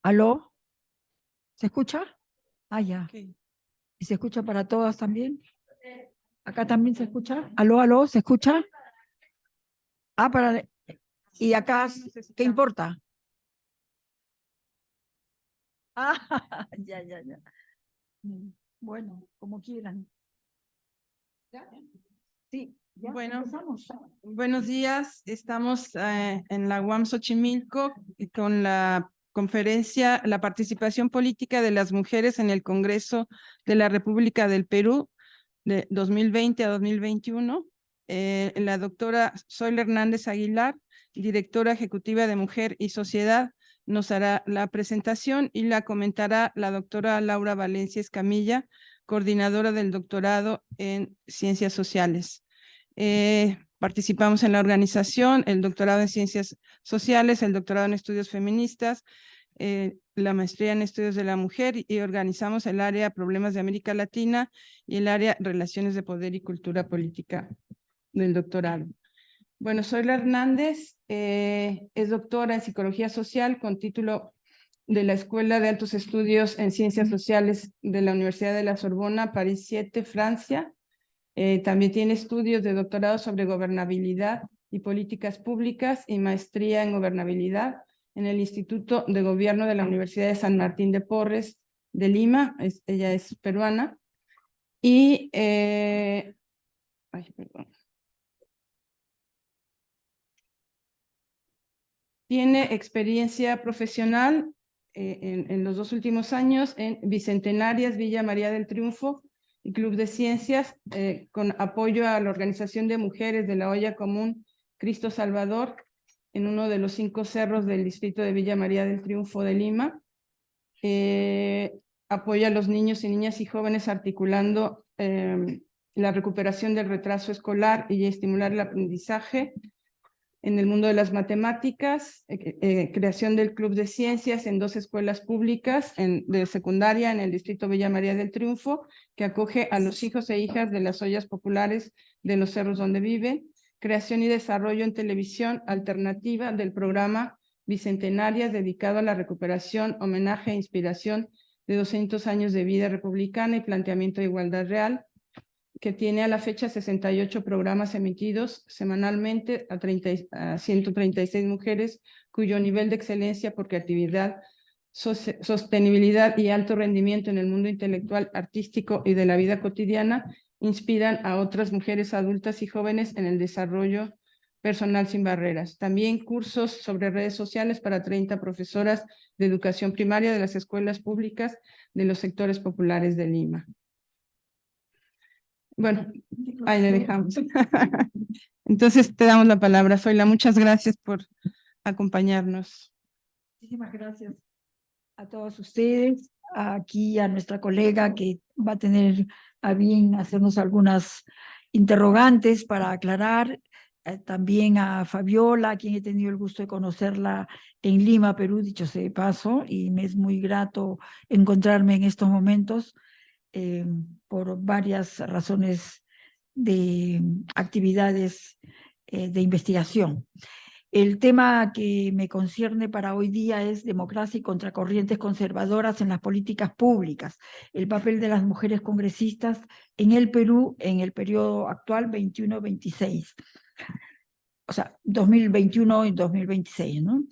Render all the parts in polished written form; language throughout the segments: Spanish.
¿Aló? ¿Se escucha? Ah, ya. Ok. ¿Y se escucha para todas también? ¿Acá también se escucha? ¿Aló, aló? ¿Se escucha? Ah, para... ¿Y acá qué importa? Ah, ya, ya, ya. Bueno, como quieran. ¿Ya? Sí, ya Bueno, empezamos. buenos días. Estamos en la UAM Xochimilco con la conferencia La participación política de las mujeres en el Congreso de la República del Perú de 2020 a 2021. La doctora Zoila Hernández Aguilar, directora ejecutiva de Mujer y Sociedad, nos hará la presentación y la comentará la doctora Laura Valencia Escamilla, coordinadora del doctorado en Ciencias Sociales. Participamos en la organización, el doctorado en Ciencias Sociales, el doctorado en Estudios Feministas, la maestría en Estudios de la Mujer y organizamos el área Problemas de América Latina y el área Relaciones de Poder y Cultura Política del doctorado. Bueno, soy la Hernández, es doctora en Psicología Social con título de la Escuela de Altos Estudios en Ciencias Sociales de la Universidad de la Sorbona, París 7, Francia. También tiene estudios de doctorado sobre gobernabilidad y políticas públicas y maestría en gobernabilidad en el Instituto de Gobierno de la Universidad de San Martín de Porres de Lima. Ella es peruana. Y, perdón. Tiene experiencia profesional en los 2 últimos años en Bicentenarias, Villa María del Triunfo y Club de Ciencias, con apoyo a la Organización de Mujeres de la Olla Común Cristo Salvador, en uno de los 5 cerros del distrito de Villa María del Triunfo de Lima. Apoya a los niños y niñas y jóvenes articulando la recuperación del retraso escolar y estimular el aprendizaje en el mundo de las matemáticas, creación del Club de Ciencias en 2 escuelas públicas de secundaria en el distrito Villa María del Triunfo, que acoge a los hijos e hijas de las ollas populares de los cerros donde viven, creación y desarrollo en televisión alternativa del programa Bicentenarias dedicado a la recuperación, homenaje e inspiración de 200 años de vida republicana y planteamiento de igualdad real, que tiene a la fecha 68 programas emitidos semanalmente a 136 mujeres, cuyo nivel de excelencia por creatividad, sostenibilidad y alto rendimiento en el mundo intelectual, artístico y de la vida cotidiana inspiran a otras mujeres adultas y jóvenes en el desarrollo personal sin barreras. También cursos sobre redes sociales para 30 profesoras de educación primaria de las escuelas públicas de los sectores populares de Lima. Bueno, ahí le dejamos. Entonces te damos la palabra, Zoila. Muchas gracias por acompañarnos. Muchísimas gracias a todos ustedes, aquí a nuestra colega que va a tener a bien hacernos algunas interrogantes para aclarar, también a Fabiola, a quien he tenido el gusto de conocerla en Lima, Perú, dicho sea de paso, y me es muy grato encontrarme en estos momentos por varias razones de actividades de investigación. El tema que me concierne para hoy día es democracia y contracorrientes conservadoras en las políticas públicas, el papel de las mujeres congresistas en el Perú en el periodo actual 21-26, o sea, 2021 y 2026, ¿no?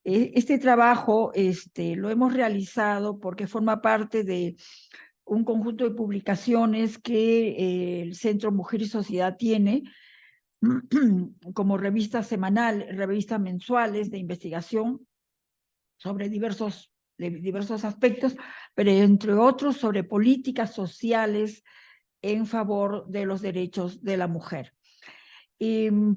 Este trabajo lo hemos realizado porque forma parte de un conjunto de publicaciones que el Centro Mujer y Sociedad tiene, como revistas mensuales de investigación sobre diversos aspectos, pero entre otros sobre políticas sociales en favor de los derechos de la mujer.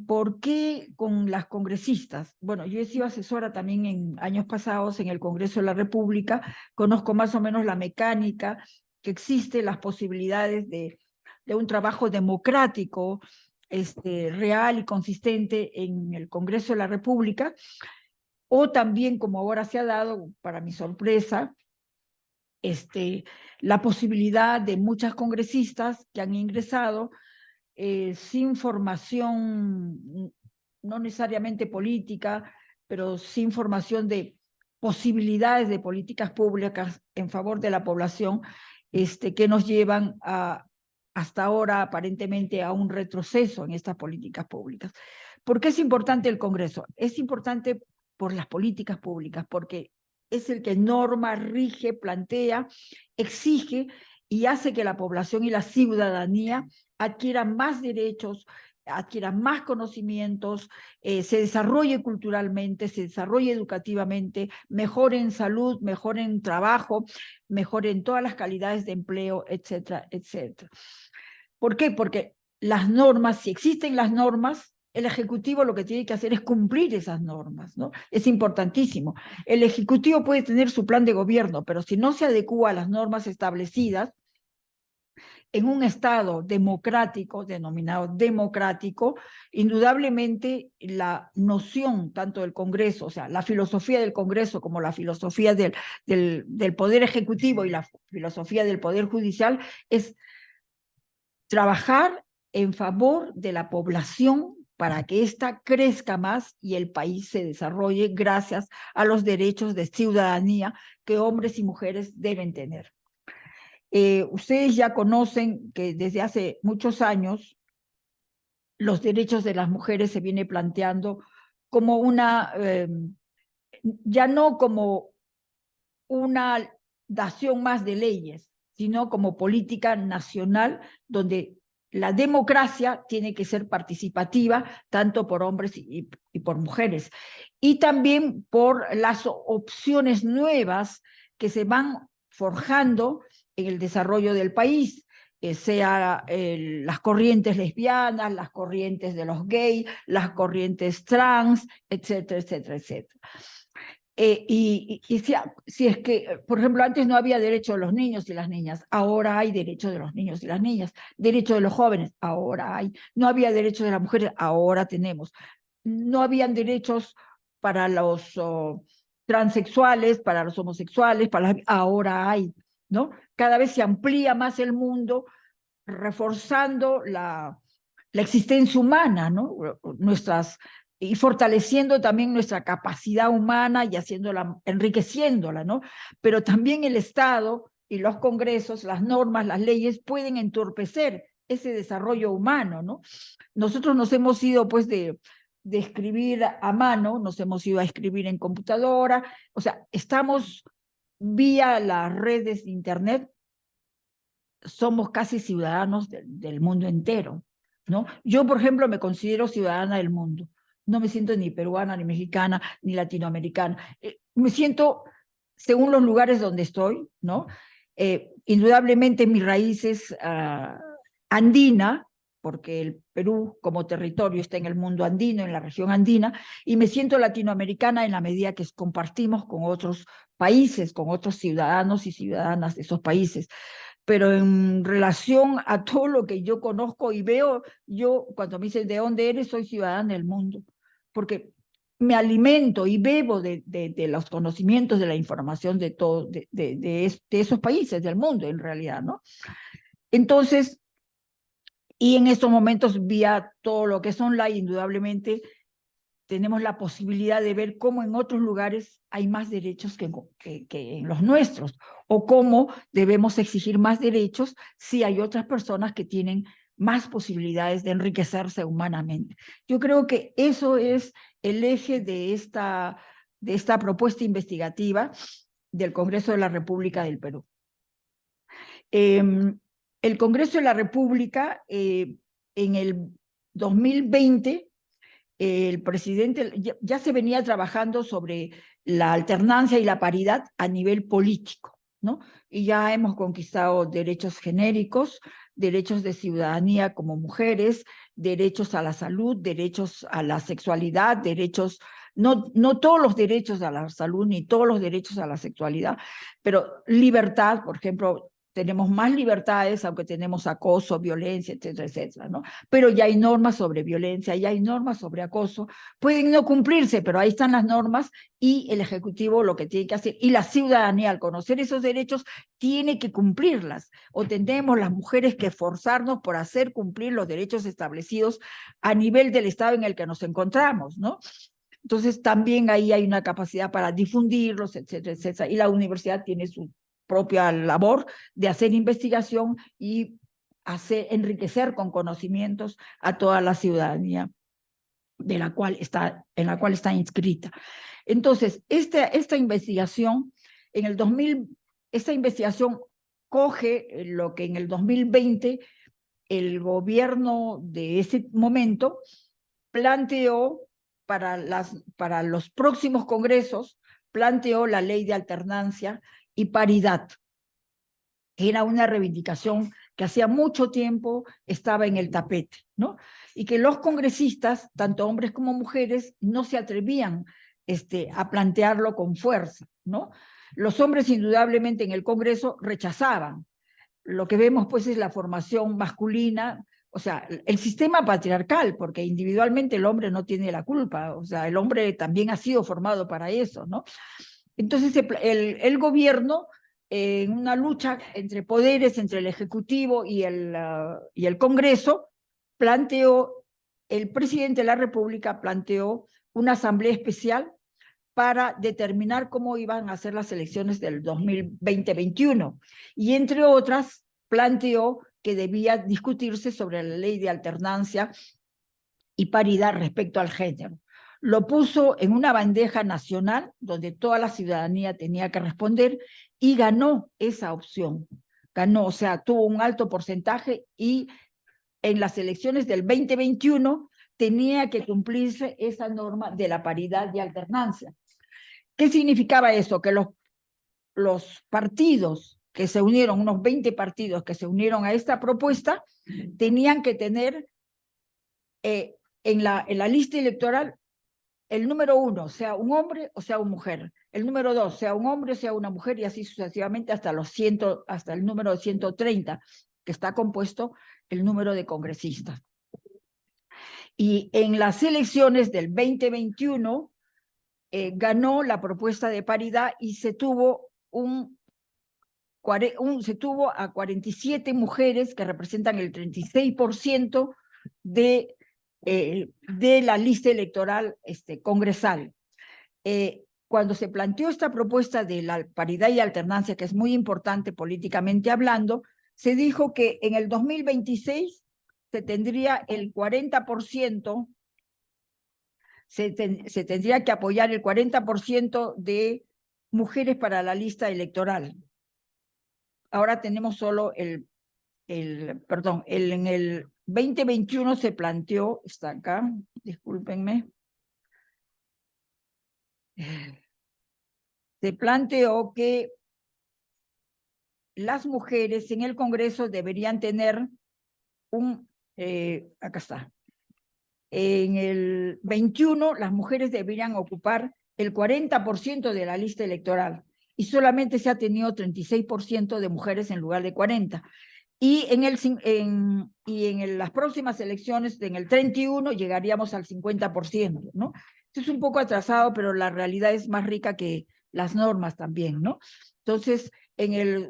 ¿Por qué con las congresistas? Bueno, yo he sido asesora también en años pasados en el Congreso de la República, conozco más o menos la mecánica que existe, las posibilidades de un trabajo democrático, real y consistente en el Congreso de la República, o también, como ahora se ha dado, para mi sorpresa, la posibilidad de muchas congresistas que han ingresado sin formación, no necesariamente política, pero sin formación de posibilidades de políticas públicas en favor de la población que nos llevan hasta ahora aparentemente a un retroceso en estas políticas públicas. ¿Por qué es importante el Congreso? Es importante por las políticas públicas, porque es el que norma, rige, plantea, exige y hace que la población y la ciudadanía adquieran más derechos, adquieran más conocimientos, se desarrolle culturalmente, se desarrolle educativamente, mejore en salud, mejore en trabajo, mejore en todas las calidades de empleo, etcétera, etcétera. ¿Por qué? Porque las normas, si existen las normas, el Ejecutivo lo que tiene que hacer es cumplir esas normas, ¿no? Es importantísimo. El Ejecutivo puede tener su plan de gobierno, pero si no se adecúa a las normas establecidas, en un Estado democrático, denominado democrático, indudablemente la noción tanto del Congreso, o sea, la filosofía del Congreso como la filosofía del Poder Ejecutivo y la filosofía del Poder Judicial es trabajar en favor de la población para que ésta crezca más y el país se desarrolle gracias a los derechos de ciudadanía que hombres y mujeres deben tener. Ustedes ya conocen que desde hace muchos años los derechos de las mujeres se viene planteando como ya no como una dación más de leyes, sino como política nacional donde la democracia tiene que ser participativa tanto por hombres y por mujeres. Y también por las opciones nuevas que se van forjando en el desarrollo del país, sea las corrientes lesbianas, las corrientes de los gays, las corrientes trans, etcétera, etcétera, etcétera. Si es que, por ejemplo, antes no había derecho de los niños y las niñas, ahora hay derecho de los niños y las niñas, derecho de los jóvenes, ahora hay, no había derecho de las mujeres, ahora tenemos, no habían derechos para los transexuales, para los homosexuales, ahora hay, ¿no? Cada vez se amplía más el mundo, reforzando la existencia humana, ¿no? Y fortaleciendo también nuestra capacidad humana y enriqueciéndola, ¿no? Pero también el Estado y los congresos, las normas, las leyes pueden entorpecer ese desarrollo humano, ¿no? Nosotros nos hemos ido, pues, de escribir a mano, nos hemos ido a escribir en computadora, o sea, estamos vía las redes de Internet, somos casi ciudadanos del mundo entero, ¿no? Yo, por ejemplo, me considero ciudadana del mundo. No me siento ni peruana, ni mexicana, ni latinoamericana. Me siento según los lugares donde estoy, ¿no? Indudablemente mis raíces andina, porque el Perú como territorio está en el mundo andino, en la región andina, y me siento latinoamericana en la medida que compartimos con otros países, con otros ciudadanos y ciudadanas de esos países. Pero en relación a todo lo que yo conozco y veo, yo cuando me dicen de dónde eres, soy ciudadana del mundo, porque me alimento y bebo de los conocimientos, de la información de esos países del mundo, en realidad, ¿no? Entonces, y en estos momentos, vía todo lo que es online, indudablemente, tenemos la posibilidad de ver cómo en otros lugares hay más derechos que en los nuestros, o cómo debemos exigir más derechos si hay otras personas que tienen más posibilidades de enriquecerse humanamente. Yo creo que eso es el eje de esta propuesta investigativa del Congreso de la República del Perú. El Congreso de la República, en el 2020, el presidente ya se venía trabajando sobre la alternancia y la paridad a nivel político, ¿no? Y ya hemos conquistado derechos genéricos, derechos de ciudadanía como mujeres, derechos a la salud, derechos a la sexualidad, derechos, no todos los derechos a la salud ni todos los derechos a la sexualidad, pero libertad, por ejemplo, tenemos más libertades, aunque tenemos acoso, violencia, etcétera, etcétera, ¿no? Pero ya hay normas sobre violencia, ya hay normas sobre acoso, pueden no cumplirse, pero ahí están las normas y el Ejecutivo lo que tiene que hacer, y la ciudadanía al conocer esos derechos tiene que cumplirlas, o tendremos las mujeres que esforzarnos por hacer cumplir los derechos establecidos a nivel del Estado en el que nos encontramos, ¿no? Entonces también ahí hay una capacidad para difundirlos, etcétera, etcétera. Y la universidad tiene su propia labor de hacer investigación y enriquecer con conocimientos a toda la ciudadanía en la cual está inscrita. Entonces, esta investigación, esta investigación coge lo que en el 2020 el gobierno de ese momento planteó para los próximos congresos, planteó la ley de alternancia y paridad. Era una reivindicación que hacía mucho tiempo estaba en el tapete, ¿no? Y que los congresistas, tanto hombres como mujeres, no se atrevían a plantearlo con fuerza, ¿no? Los hombres indudablemente en el Congreso rechazaban. Lo que vemos pues es la formación masculina, o sea, el sistema patriarcal, porque individualmente el hombre no tiene la culpa, o sea, el hombre también ha sido formado para eso, ¿no? Entonces el gobierno, en una lucha entre poderes, entre el Ejecutivo y el Congreso, el presidente de la República planteó una asamblea especial para determinar cómo iban a ser las elecciones del 2020-21. Y entre otras, planteó que debía discutirse sobre la ley de alternancia y paridad respecto al género. Lo puso en una bandeja nacional donde toda la ciudadanía tenía que responder y ganó esa opción. Ganó, o sea, tuvo un alto porcentaje y en las elecciones del 2021 tenía que cumplirse esa norma de la paridad y alternancia. ¿Qué significaba eso? Que los partidos que se unieron, unos 20 partidos que se unieron a esta propuesta, tenían que tener en la lista electoral el número 1, sea un hombre o sea una mujer, el número 2, sea un hombre o sea una mujer, y así sucesivamente hasta el número 130, que está compuesto el número de congresistas. Y en las elecciones del 2021 ganó la propuesta de paridad y se tuvo a 47 mujeres que representan el 36% de la lista electoral congresal. Cuando se planteó esta propuesta de la paridad y alternancia, que es muy importante políticamente hablando, se dijo que en el 2026 se tendría el 40%, se tendría que apoyar el 40% de mujeres para la lista electoral. Ahora tenemos solo en el 2021 se planteó, está acá, discúlpenme, se planteó que las mujeres en el Congreso deberían tener acá está, en el 21 las mujeres deberían ocupar el 40% de la lista electoral y solamente se ha tenido 36% de mujeres en lugar de 40%. Y en las próximas elecciones, en el 31, llegaríamos al 50%, ¿no? Esto es un poco atrasado, pero la realidad es más rica que las normas también, ¿no? Entonces,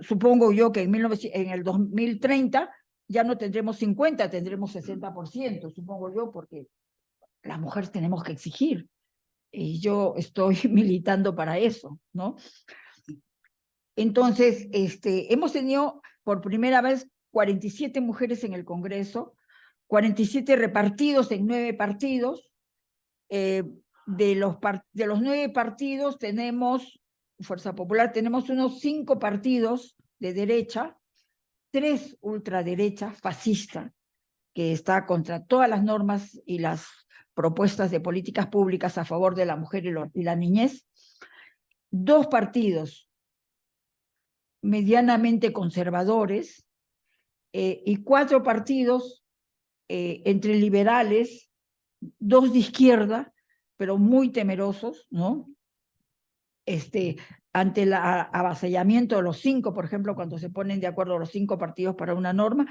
supongo yo que en el 2030 ya no tendremos 50, tendremos 60%, supongo yo, porque las mujeres tenemos que exigir. Y yo estoy militando para eso, ¿no? Entonces, hemos tenido por primera vez 47 mujeres en el Congreso, 47 repartidos en 9 partidos. De los 9 partidos tenemos, Fuerza Popular, tenemos unos 5 partidos de derecha, 3 ultraderecha, fascista, que está contra todas las normas y las propuestas de políticas públicas a favor de la mujer y la niñez, 2 partidos medianamente conservadores y 4 partidos entre liberales, 2 de izquierda, pero muy temerosos, ¿no? Ante el avasallamiento de los 5, por ejemplo, cuando se ponen de acuerdo los 5 partidos para una norma,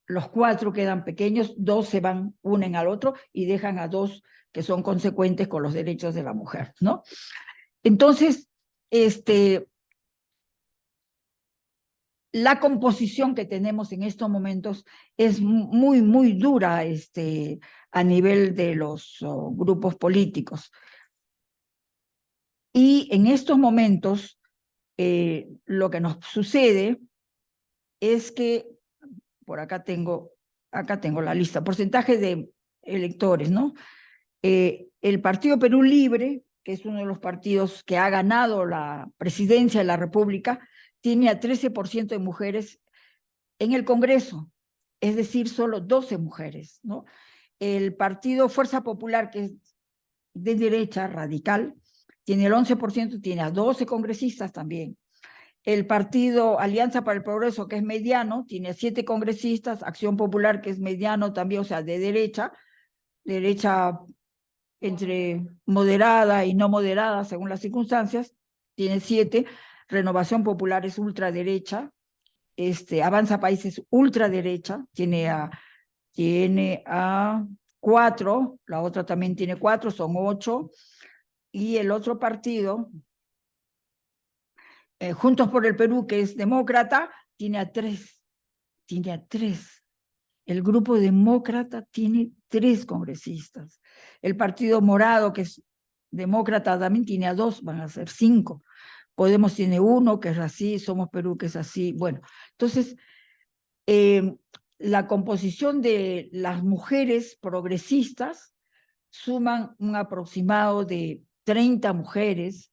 los 4 quedan pequeños, 2 se unen al otro y dejan a 2 que son consecuentes con los derechos de la mujer, ¿no? Entonces, la composición que tenemos en estos momentos es muy, muy dura a nivel de los grupos políticos. Y en estos momentos, lo que nos sucede es que, por acá tengo la lista, porcentaje de electores, ¿no? El Partido Perú Libre, que es uno de los partidos que ha ganado la presidencia de la República, tiene a 13% de mujeres en el Congreso, es decir, solo 12 mujeres, ¿no? El Partido Fuerza Popular, que es de derecha radical, tiene el 11%, tiene a 12 congresistas también. El Partido Alianza para el Progreso, que es mediano, tiene a 7 congresistas. Acción Popular, que es mediano también, o sea, de derecha entre moderada y no moderada, según las circunstancias, tiene 7. Renovación Popular es ultraderecha. Avanza País es ultraderecha, tiene a 4, la otra también tiene 4, son 8, y el otro partido, Juntos por el Perú, que es demócrata, tiene a 3. El grupo demócrata tiene 3 congresistas. El Partido Morado, que es demócrata, también tiene a 2, van a ser 5. Podemos tiene 1, que es así, Somos Perú, que es así. Bueno, entonces, la composición de las mujeres progresistas suman un aproximado de 30 mujeres,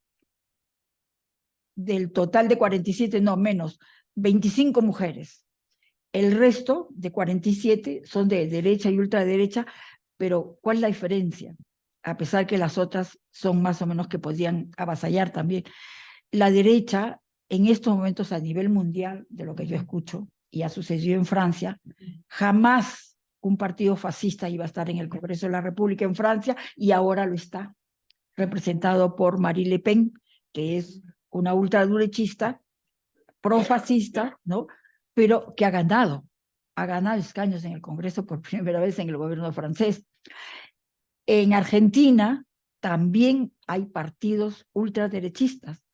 del total de 47, no menos, 25 mujeres. El resto de 47 son de derecha y ultraderecha, pero ¿cuál es la diferencia? A pesar que las otras son más o menos que podían avasallar también. La derecha, en estos momentos a nivel mundial, de lo que yo escucho, y ha sucedido en Francia, jamás un partido fascista iba a estar en el Congreso de la República en Francia, y ahora lo está, representado por Marine Le Pen, que es una ultraderechista, profascista, ¿no? Pero que ha ganado escaños en el Congreso por primera vez en el gobierno francés. En Argentina también hay partidos ultraderechistas,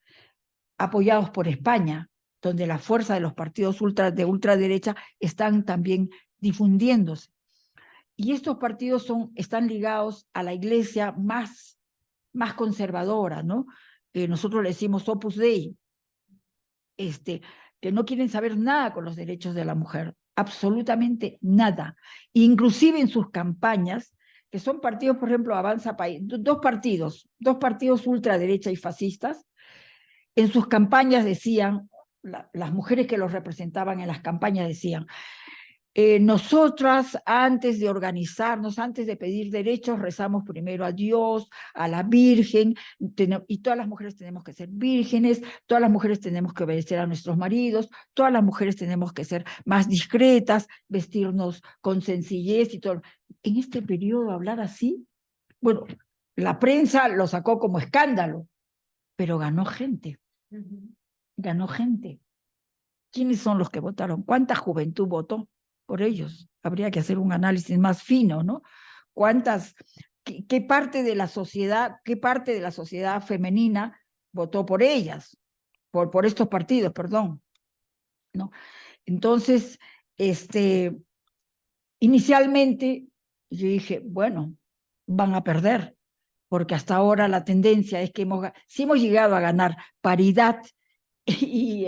apoyados por España, donde la fuerza de los partidos de ultraderecha están también difundiéndose. Y estos partidos están ligados a la iglesia más conservadora, ¿no? Nosotros le decimos Opus Dei, que no quieren saber nada con los derechos de la mujer, absolutamente nada. Inclusive en sus campañas, que son partidos, por ejemplo, Avanza País, dos partidos ultraderecha y fascistas, en sus campañas decían, las mujeres que los representaban en las campañas decían, nosotras antes de organizarnos, antes de pedir derechos, rezamos primero a Dios, a la Virgen, y todas las mujeres tenemos que ser vírgenes, todas las mujeres tenemos que obedecer a nuestros maridos, todas las mujeres tenemos que ser más discretas, vestirnos con sencillez y todo. En este periodo hablar así, bueno, la prensa lo sacó como escándalo, pero ganó gente. Ganó gente. ¿Quiénes son los que votaron? ¿Cuánta juventud votó por ellos? Habría que hacer un análisis más fino, ¿no? ¿Qué parte de la sociedad femenina votó por ellas? Por estos partidos, perdón, ¿no? Entonces, inicialmente yo dije, bueno, van a perder, porque hasta ahora la tendencia es que si hemos llegado a ganar paridad y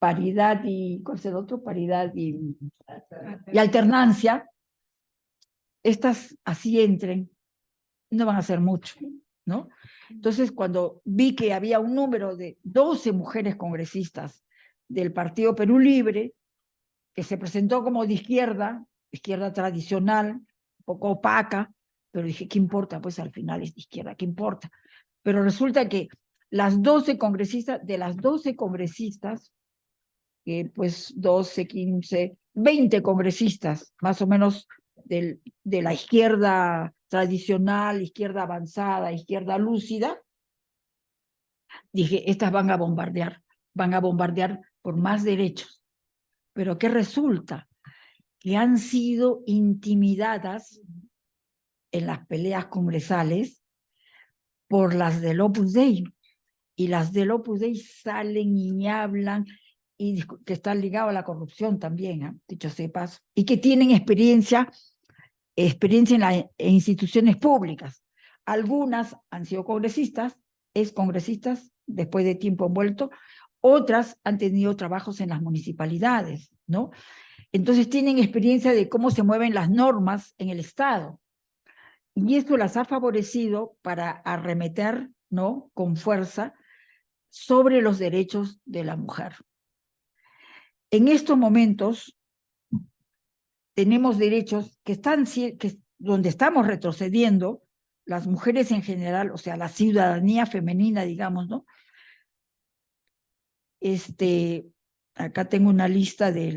paridad y, ¿cuál es el otro? Paridad y alternancia, estas así entren, no van a ser mucho, ¿no? Entonces, cuando vi que había un número de 12 mujeres congresistas del Partido Perú Libre, que se presentó como de izquierda tradicional, un poco opaca, pero dije, ¿qué importa? Pues al final es de izquierda, ¿qué importa? Pero resulta que de las 12 congresistas, pues 12, 15, 20 congresistas, más o menos de la izquierda tradicional, izquierda avanzada, izquierda lúcida, dije, estas van a bombardear por más derechos. Pero ¿qué resulta? Que han sido intimidadas en las peleas congresales por las del Opus Dei. Y las del Opus Dei salen y hablan, y que están ligados a la corrupción también, dicho sea de paso, y que tienen experiencia en instituciones públicas. Algunas han sido congresistas, congresistas después de tiempo envuelto, otras han tenido trabajos en las municipalidades, ¿no? Entonces tienen experiencia de cómo se mueven las normas en el Estado. Y esto las ha favorecido para arremeter, ¿no?, con fuerza sobre los derechos de la mujer. En estos momentos tenemos derechos que están, donde estamos retrocediendo, las mujeres en general, o sea, la ciudadanía femenina, digamos, ¿no? Acá tengo una lista de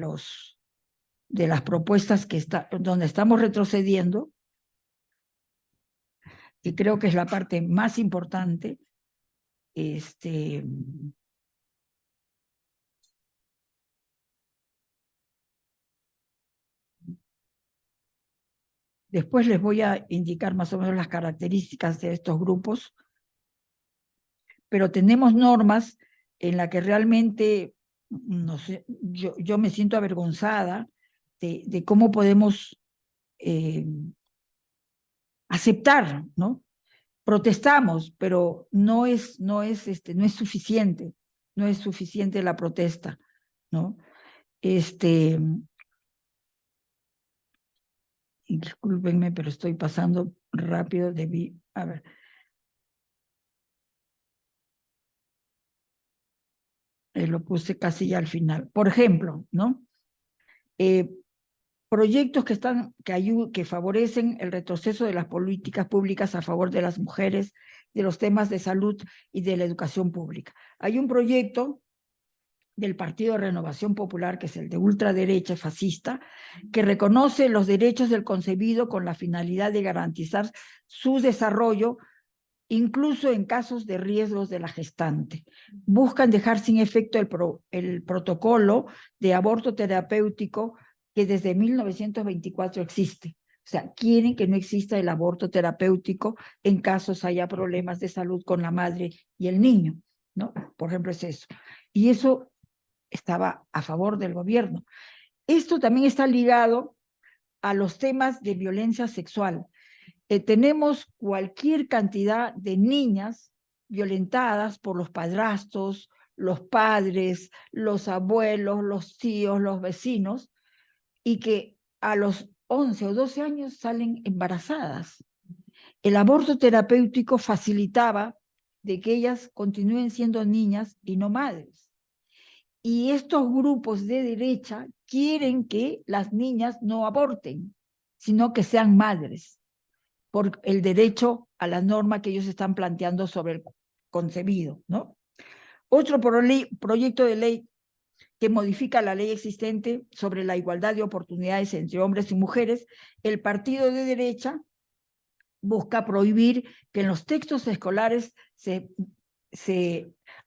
las propuestas donde estamos retrocediendo, y creo que es la parte más importante. Después les voy a indicar más o menos las características de estos grupos, pero tenemos normas en las que realmente, no sé, yo me siento avergonzada de cómo podemos aceptar, ¿no? Protestamos, pero no es suficiente, no es suficiente la protesta, ¿no? Discúlpenme, pero estoy pasando rápido, a ver. Lo puse casi ya al final. Por ejemplo, ¿no? Proyectos que favorecen el retroceso de las políticas públicas a favor de las mujeres, de los temas de salud y de la educación pública. Hay un proyecto del Partido de Renovación Popular, que es el de ultraderecha fascista, que reconoce los derechos del concebido con la finalidad de garantizar su desarrollo, incluso en casos de riesgos de la gestante. Buscan dejar sin efecto el protocolo de aborto terapéutico que desde 1924 existe. O sea, quieren que no exista el aborto terapéutico en casos haya problemas de salud con la madre y el niño, ¿no? Por ejemplo, es eso. Y eso estaba a favor del gobierno. Esto también está ligado a los temas de violencia sexual. Tenemos cualquier cantidad de niñas violentadas por los padrastros, los padres, los abuelos, los tíos, los vecinos, y que a los 11 o 12 años salen embarazadas. El aborto terapéutico facilitaba de que ellas continúen siendo niñas y no madres. Y estos grupos de derecha quieren que las niñas no aborten, sino que sean madres, por el derecho a la norma que ellos están planteando sobre el concebido, ¿no? Otro proyecto de ley que modifica la ley existente sobre la igualdad de oportunidades entre hombres y mujeres, el partido de derecha busca prohibir que en los textos escolares se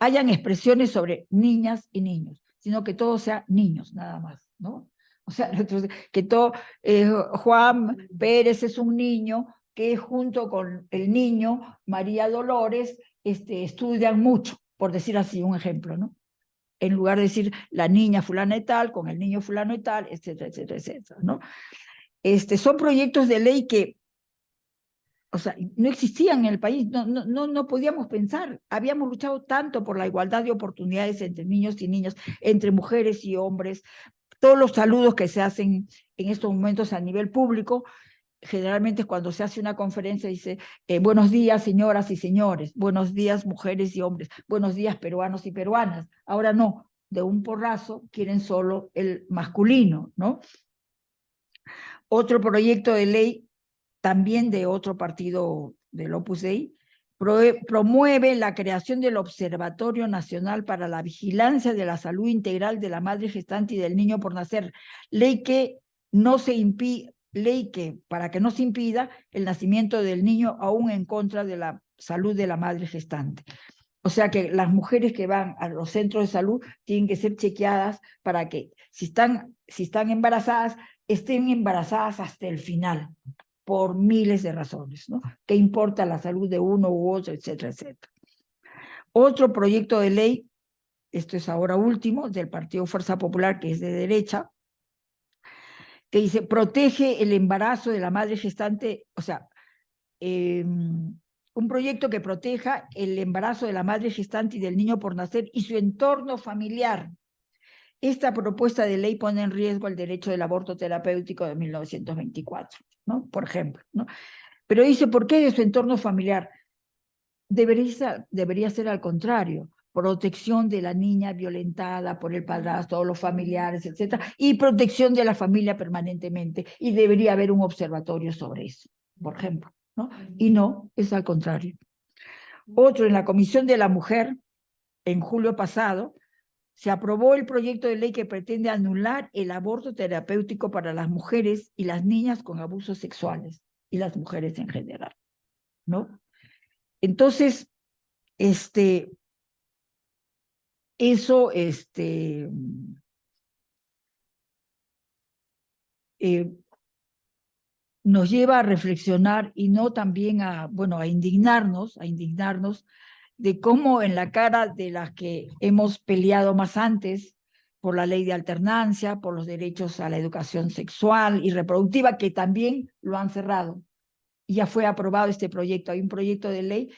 hayan expresiones sobre niñas y niños, sino que todo sea niños, nada más, ¿no? O sea, que todo, Juan Pérez es un niño que junto con el niño María Dolores estudian mucho, por decir así, un ejemplo, ¿no? En lugar de decir la niña fulana y tal, con el niño fulano y tal, etcétera, etcétera, etcétera, ¿no? Son proyectos de ley que, o sea, no existían en el país, no podíamos pensar. Habíamos luchado tanto por la igualdad de oportunidades entre niños y niñas, entre mujeres y hombres. Todos los saludos que se hacen en estos momentos a nivel público, generalmente cuando se hace una conferencia dice, buenos días señoras y señores, buenos días mujeres y hombres, buenos días peruanos y peruanas. Ahora no, de un porrazo quieren solo el masculino, ¿no? Otro proyecto de ley, también de otro partido del Opus Dei, promueve la creación del Observatorio Nacional para la Vigilancia de la Salud Integral de la Madre Gestante y del Niño por Nacer, ley que para que no se impida el nacimiento del niño aún en contra de la salud de la madre gestante. O sea que las mujeres que van a los centros de salud tienen que ser chequeadas para que si están embarazadas, estén embarazadas hasta el final, por miles de razones, ¿no? ¿Qué importa la salud de uno u otro, etcétera, etcétera? Otro proyecto de ley, esto es ahora último, del Partido Fuerza Popular, que es de derecha, que dice, protege el embarazo de la madre gestante, o sea, un proyecto que proteja el embarazo de la madre gestante y del niño por nacer y su entorno familiar. Esta propuesta de ley pone en riesgo el derecho del aborto terapéutico de 1924, ¿no? Por ejemplo, ¿no? Pero dice, ¿por qué de su entorno familiar? Debería ser al contrario, protección de la niña violentada por el padrastro o los familiares, etcétera, y protección de la familia permanentemente, y debería haber un observatorio sobre eso, por ejemplo, ¿no? Y no, es al contrario. Otro, en la Comisión de la Mujer, en julio pasado, se aprobó el proyecto de ley que pretende anular el aborto terapéutico para las mujeres y las niñas con abusos sexuales, y las mujeres en general, ¿no? Entonces, eso nos lleva a reflexionar y no también a, bueno, a indignarnos de cómo en la cara de las que hemos peleado más antes por la ley de alternancia, por los derechos a la educación sexual y reproductiva, que también lo han cerrado. Y ya fue aprobado este proyecto. Hay un proyecto de ley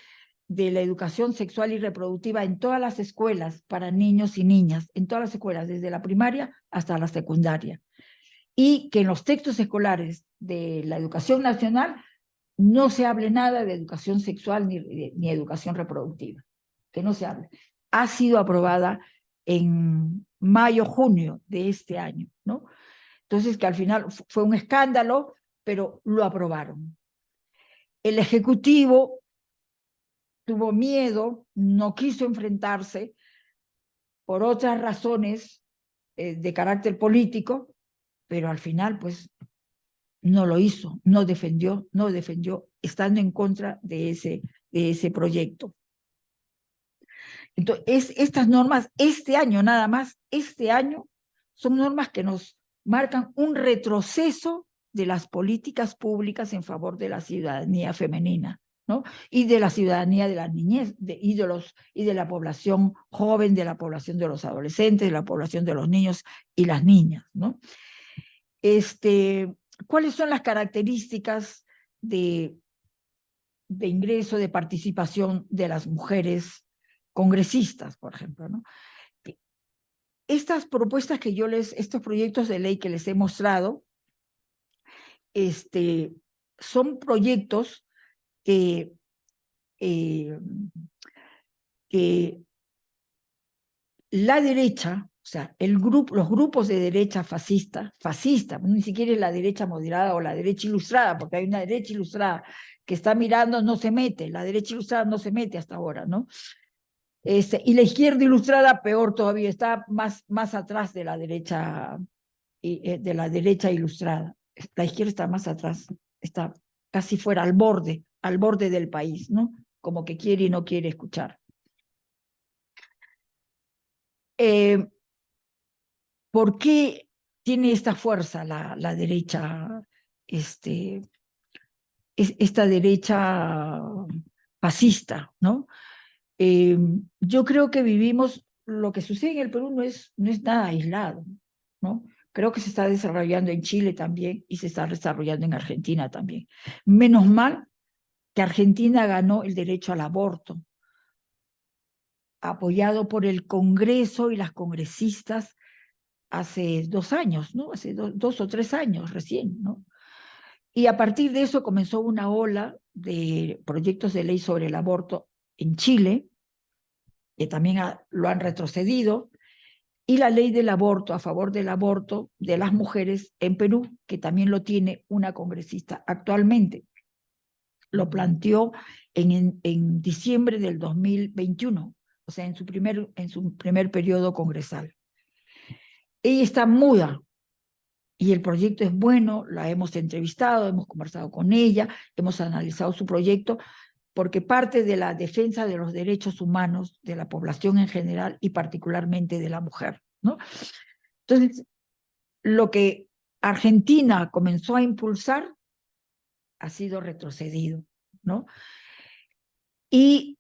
de la educación sexual y reproductiva en todas las escuelas para niños y niñas, en todas las escuelas, desde la primaria hasta la secundaria. Y que en los textos escolares de la educación nacional no se hable nada de educación sexual ni educación reproductiva, que no se hable. Ha sido aprobada en mayo, junio de este año, ¿no? Entonces, que al final fue un escándalo, pero lo aprobaron. El Ejecutivo tuvo miedo, no quiso enfrentarse por otras razones de carácter político, pero al final, pues, no lo hizo, no defendió, estando en contra de ese proyecto. Entonces, estas normas, este año nada más, este año, son normas que nos marcan un retroceso de las políticas públicas en favor de la ciudadanía femenina, ¿no? Y de la ciudadanía de la niñez, y de la población joven, de la población de los adolescentes, de la población de los niños y las niñas, ¿no? ¿Cuáles son las características de ingreso, de participación de las mujeres congresistas, por ejemplo, ¿no? Estas propuestas que estos proyectos de ley que les he mostrado, son proyectos que la derecha, o sea, los grupos de derecha fascista, ni siquiera es la derecha moderada o la derecha ilustrada, porque hay una derecha ilustrada que está mirando, no se mete, la derecha ilustrada no se mete hasta ahora, ¿no? Y la izquierda ilustrada, peor todavía, está más atrás de la derecha ilustrada. La izquierda está más atrás, está casi fuera, al borde del país, ¿no? Como que quiere y no quiere escuchar. ¿Por qué tiene esta fuerza la derecha, esta derecha fascista, ¿no? Yo creo que lo que sucede en el Perú no es nada aislado, ¿no? Creo que se está desarrollando en Chile también y se está desarrollando en Argentina también. Menos mal que Argentina ganó el derecho al aborto, apoyado por el Congreso y las congresistas hace 2 años, ¿no? Hace 2 o 3 años recién, ¿no? Y a partir de eso comenzó una ola de proyectos de ley sobre el aborto en Chile, que también lo han retrocedido, y la ley del aborto, a favor del aborto de las mujeres en Perú, que también lo tiene una congresista actualmente. Lo planteó en diciembre del 2021, o sea, en su primer periodo congresal. Ella está muda y el proyecto es bueno, la hemos entrevistado, hemos conversado con ella, hemos analizado su proyecto, porque parte de la defensa de los derechos humanos de la población en general y particularmente de la mujer, ¿no? Entonces, lo que Argentina comenzó a impulsar ha sido retrocedido, ¿no? Y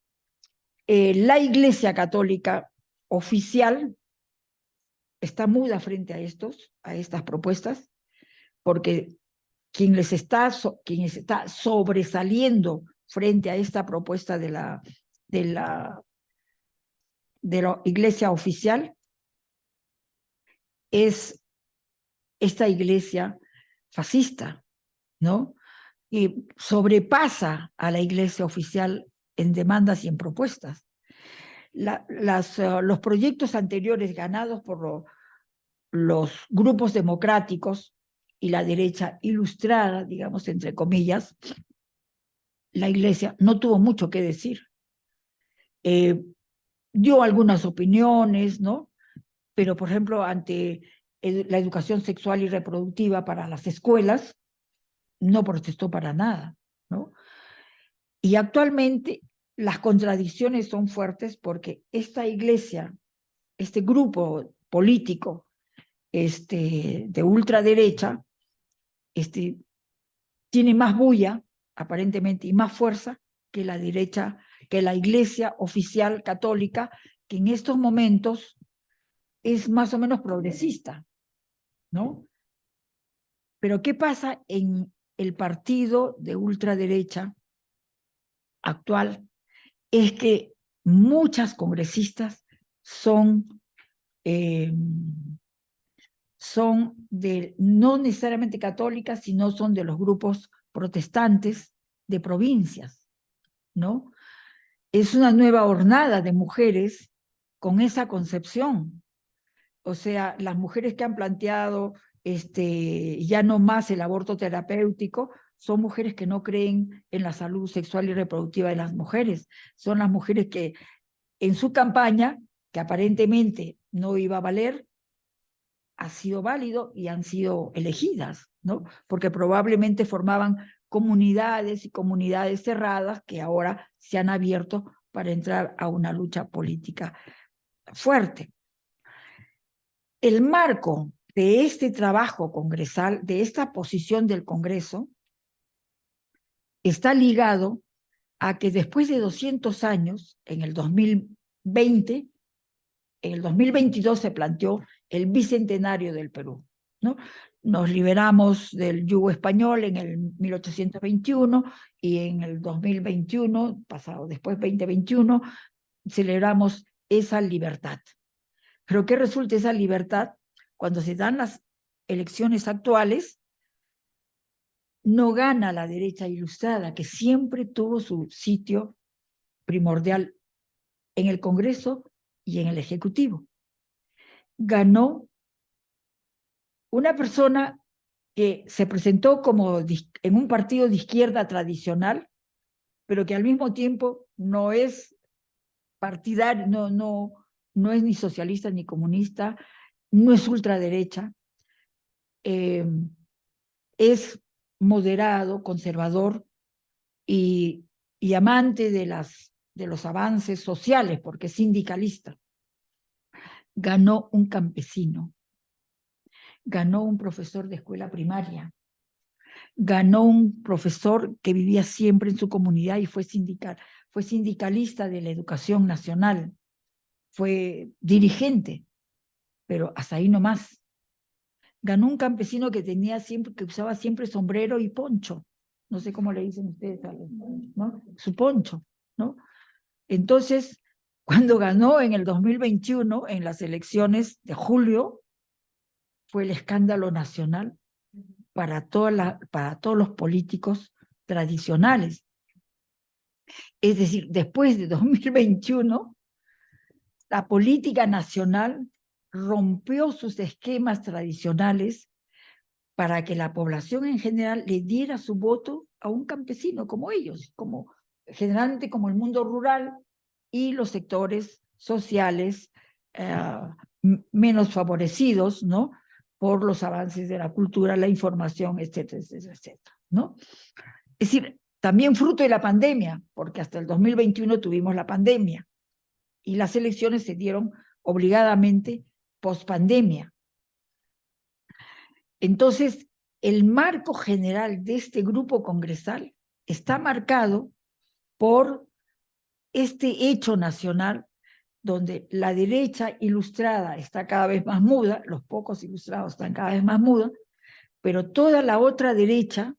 la Iglesia Católica oficial está muda frente a estas propuestas, porque quien está sobresaliendo frente a esta propuesta de la iglesia oficial es esta iglesia fascista, ¿no? Y sobrepasa a la iglesia oficial en demandas y en propuestas. Los proyectos anteriores ganados por los grupos democráticos y la derecha ilustrada, digamos, entre comillas, la iglesia no tuvo mucho que decir. Dio algunas opiniones, ¿no? Pero, por ejemplo, ante la educación sexual y reproductiva para las escuelas, no protestó para nada, ¿no? Y actualmente las contradicciones son fuertes porque esta iglesia, este grupo político de ultraderecha, tiene más bulla, aparentemente, y más fuerza que la derecha, que la iglesia oficial católica, que en estos momentos es más o menos progresista, ¿no? Pero ¿qué pasa en el partido de ultraderecha actual? Es que muchas congresistas son no necesariamente católicas, sino son de los grupos protestantes de provincias, ¿no? Es una nueva hornada de mujeres con esa concepción. O sea, las mujeres que han planteado ya no más el aborto terapéutico son mujeres que no creen en la salud sexual y reproductiva de las mujeres. Son las mujeres que en su campaña, que aparentemente no iba a valer, ha sido válido y han sido elegidas, ¿no? Porque probablemente formaban comunidades y comunidades cerradas que ahora se han abierto para entrar a una lucha política fuerte. El marco de este trabajo congresal, de esta posición del Congreso, está ligado a que después de 200 años, en el 2020, en el 2022 se planteó el bicentenario del Perú, ¿no? Nos liberamos del yugo español en el 1821 y en el 2021, pasado después 2021, celebramos esa libertad. Pero ¿qué resulta esa libertad? Cuando se dan las elecciones actuales, no gana la derecha ilustrada, que siempre tuvo su sitio primordial en el Congreso y en el Ejecutivo. Ganó una persona que se presentó como en un partido de izquierda tradicional, pero que al mismo tiempo no es partidario, no es ni socialista ni comunista, no es ultraderecha, es moderado, conservador y amante de los avances sociales, porque es sindicalista. Ganó un campesino, ganó un profesor de escuela primaria, ganó un profesor que vivía siempre en su comunidad y fue sindicalista de la educación nacional, fue dirigente, pero hasta ahí nomás. Ganó un campesino que usaba siempre sombrero y poncho, no sé cómo le dicen ustedes, ¿no? Su poncho, ¿no? Entonces, cuando ganó en el 2021, en las elecciones de julio, fue el escándalo nacional para todos los políticos tradicionales. Es decir, después de 2021, la política nacional rompió sus esquemas tradicionales para que la población en general le diera su voto a un campesino como ellos, generalmente como el mundo rural y los sectores sociales menos favorecidos, ¿no? Por los avances de la cultura, la información, etcétera, etcétera, etcétera, ¿no? Es decir, también fruto de la pandemia, porque hasta el 2021 tuvimos la pandemia y las elecciones se dieron obligadamente post-pandemia. Entonces, el marco general de este grupo congresal está marcado por este hecho nacional donde la derecha ilustrada está cada vez más muda, los pocos ilustrados están cada vez más mudos, pero toda la otra derecha,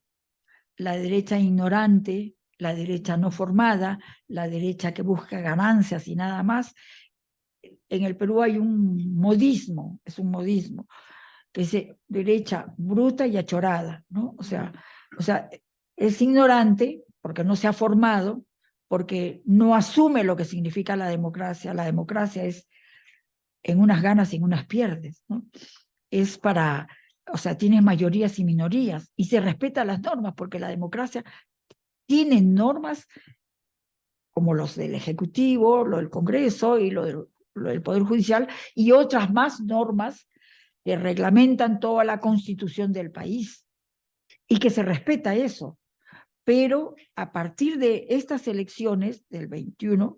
la derecha ignorante, la derecha no formada, la derecha que busca ganancias y nada más. En el Perú hay un modismo, es un modismo, que dice derecha bruta y achorada, ¿no? O sea, es ignorante porque no se ha formado, porque no asume lo que significa la democracia. La democracia es en unas ganas y en unas pierdes, ¿no? Es para, o sea, tienes mayorías y minorías, y se respetan las normas, porque la democracia tiene normas como los del Ejecutivo, lo del Congreso y lo del Poder Judicial, y otras más normas que reglamentan toda la constitución del país, y que se respeta eso. Pero a partir de estas elecciones del 21,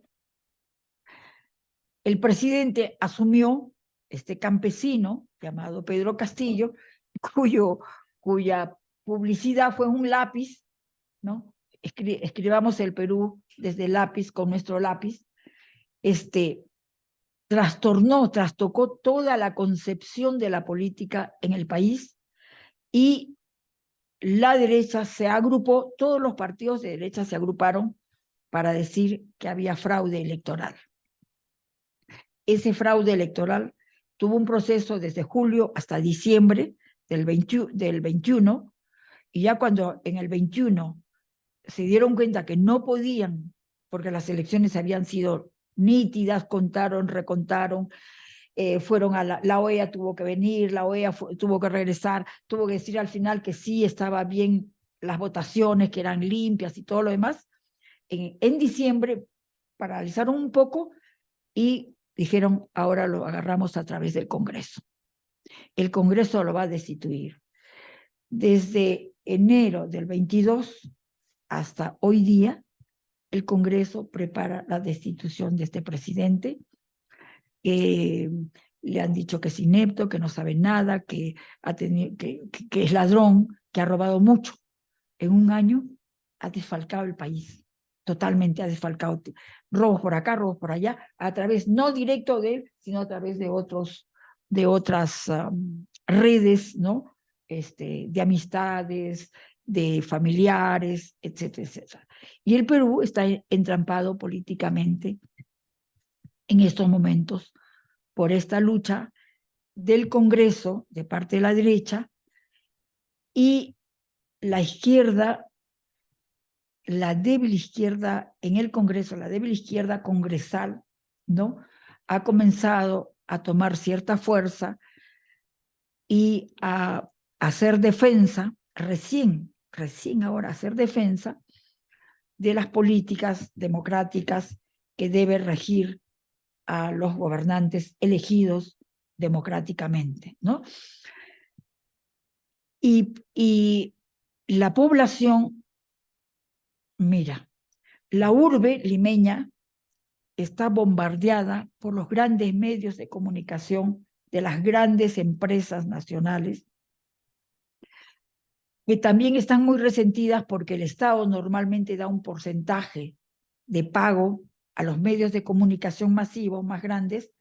el presidente asumió este campesino llamado Pedro Castillo, cuya publicidad fue un lápiz, ¿no? Escribamos el Perú desde el lápiz, con nuestro lápiz, trastocó toda la concepción de la política en el país, y la derecha se agrupó, todos los partidos de derecha se agruparon para decir que había fraude electoral. Ese fraude electoral tuvo un proceso desde julio hasta diciembre del 21, y ya cuando en el 21 se dieron cuenta que no podían, porque las elecciones habían sido nítidas, contaron, recontaron, fueron a la OEA, tuvo que venir, la OEA tuvo que regresar, tuvo que decir al final que sí estaba bien las votaciones, que eran limpias y todo lo demás. En diciembre paralizaron un poco y dijeron, ahora lo agarramos a través del Congreso. El Congreso lo va a destituir. Desde enero del 22 hasta hoy día, el Congreso prepara la destitución de este presidente. Le han dicho que es inepto, que no sabe nada, que es ladrón, que ha robado mucho. En un año ha desfalcado el país, totalmente ha desfalcado. Robos por acá, robos por allá, a través, no directo de él, sino a través de otras redes, ¿no? De amistades, de familiares, etcétera, etcétera. Y el Perú está entrampado políticamente en estos momentos por esta lucha del Congreso de parte de la derecha, y la izquierda, la débil izquierda en el Congreso, la débil izquierda congresal, ¿no? Ha comenzado a tomar cierta fuerza y a hacer defensa, recién ahora hacer defensa de las políticas democráticas que debe regir a los gobernantes elegidos democráticamente, ¿no? Y la población, mira, la urbe limeña está bombardeada por los grandes medios de comunicación de las grandes empresas nacionales, que también están muy resentidas porque el Estado normalmente da un porcentaje de pago a los medios de comunicación masivos más grandes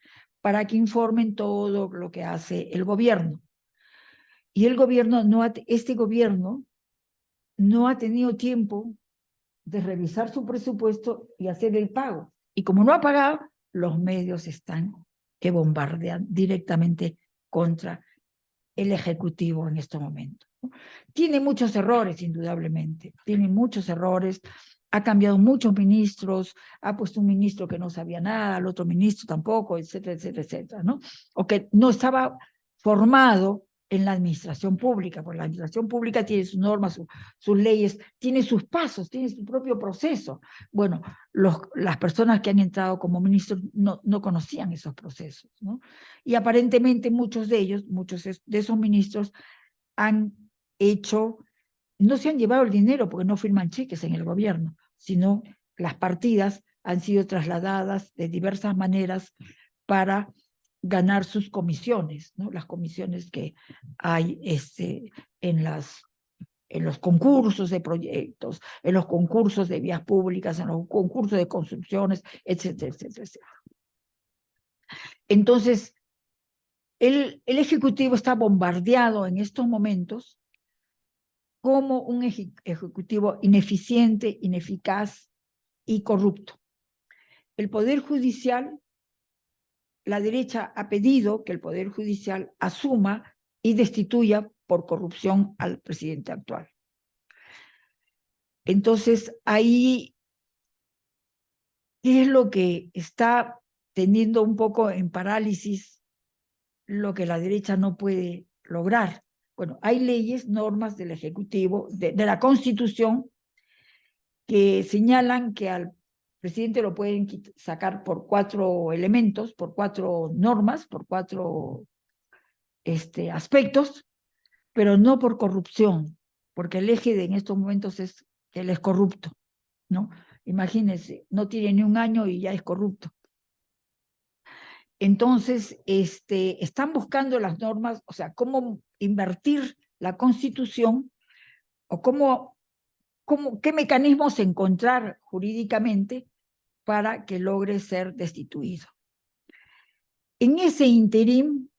para que informen todo lo que hace el gobierno. Y este gobierno no ha tenido tiempo de revisar su presupuesto y hacer el pago. Y como no ha pagado, los medios están que bombardean directamente contra el Ejecutivo en este momento. Tiene muchos errores, indudablemente, tiene muchos errores, ha cambiado muchos ministros, ha puesto un ministro que no sabía nada, al otro ministro tampoco, etcétera, etcétera, etcétera, ¿no? O que no estaba formado en la administración pública, porque la administración pública tiene sus normas, sus leyes, tiene sus pasos, tiene su propio proceso. Bueno, las personas que han entrado como ministros no conocían esos procesos, ¿no? Y aparentemente muchos de esos ministros han hecho, no se han llevado el dinero porque no firman cheques en el gobierno, sino las partidas han sido trasladadas de diversas maneras para ganar sus comisiones, ¿no? Las comisiones que hay en los concursos de proyectos, en los concursos de vías públicas, en los concursos de construcciones, etcétera, etcétera, etcétera. Entonces, el Ejecutivo está bombardeado en estos momentos como un ejecutivo ineficiente, ineficaz y corrupto. El Poder Judicial, la derecha ha pedido que el Poder Judicial asuma y destituya por corrupción al presidente actual. Entonces, ahí, ¿qué es lo que está teniendo un poco en parálisis lo que la derecha no puede lograr? Bueno, hay leyes, normas del Ejecutivo, de la Constitución, que señalan que al presidente lo pueden sacar por 4 elementos, por 4 normas, por 4 aspectos, pero no por corrupción, porque el eje en estos momentos es que él es corrupto, ¿no? Imagínense, no tiene ni un año y ya es corrupto. Entonces, están buscando las normas, o sea, cómo invertir la Constitución o qué mecanismos encontrar jurídicamente para que logre ser destituido. En ese interín,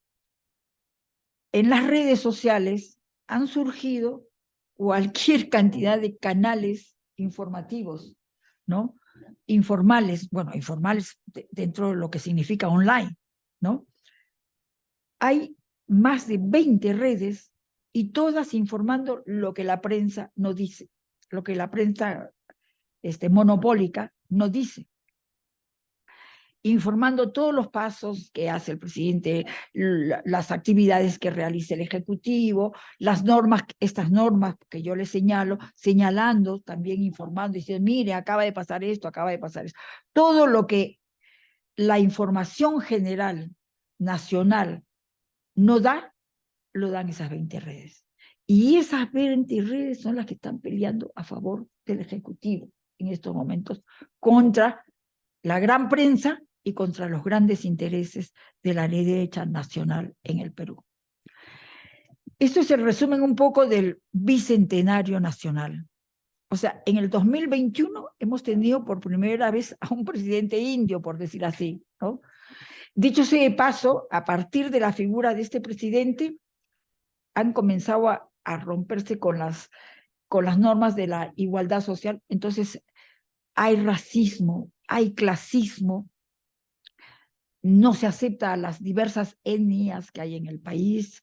en las redes sociales han surgido cualquier cantidad de canales informativos, ¿no? Informales, bueno, informales dentro de lo que significa online, ¿no? Hay más de 20 redes y todas informando lo que la prensa no dice, lo que la prensa monopólica no dice, informando todos los pasos que hace el presidente, las actividades que realiza el Ejecutivo, las normas, estas normas que yo les señalo, señalando, también informando, diciendo, mire, acaba de pasar esto, acaba de pasar esto. Todo lo que la información general, nacional, no da, lo dan esas 20 redes. Y esas 20 redes son las que están peleando a favor del Ejecutivo en estos momentos, contra la gran prensa y contra los grandes intereses de la derecha nacional en el Perú. Esto es el resumen un poco del bicentenario nacional. O sea, en el 2021 hemos tenido por primera vez a un presidente indio, por decir así, ¿no? Dicho sea de paso, a partir de la figura de este presidente, han comenzado a romperse con las normas de la igualdad social. Entonces, hay racismo, hay clasismo, no se acepta a las diversas etnias que hay en el país,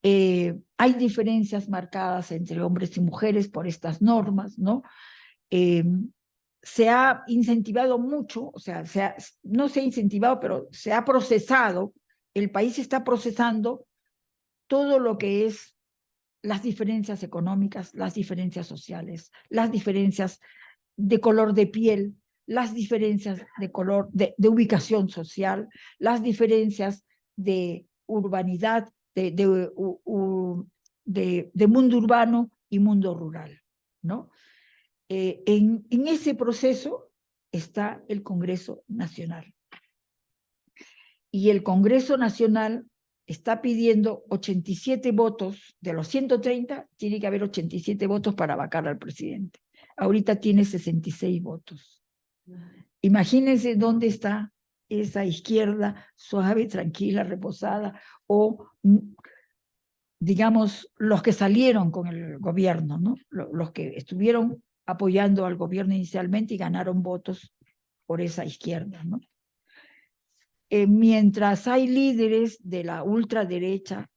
hay diferencias marcadas entre hombres y mujeres por estas normas, ¿no? Se ha incentivado mucho, o sea, no se ha incentivado, pero se ha procesado, el país está procesando todo lo que es las diferencias económicas, las diferencias sociales, las diferencias de color de piel, las diferencias de color, de ubicación social, las diferencias de urbanidad, de mundo urbano y mundo rural, ¿no? En ese proceso está el Congreso Nacional. Y el Congreso Nacional está pidiendo 87 votos, de los 130, tiene que haber 87 votos para vacar al presidente. Ahorita tiene 66 votos. Imagínense dónde está esa izquierda suave, tranquila, reposada, o digamos, los que salieron con el gobierno, ¿no? Los que estuvieron apoyando al gobierno inicialmente y ganaron votos por esa izquierda, ¿no? Mientras hay líderes de la ultraderecha,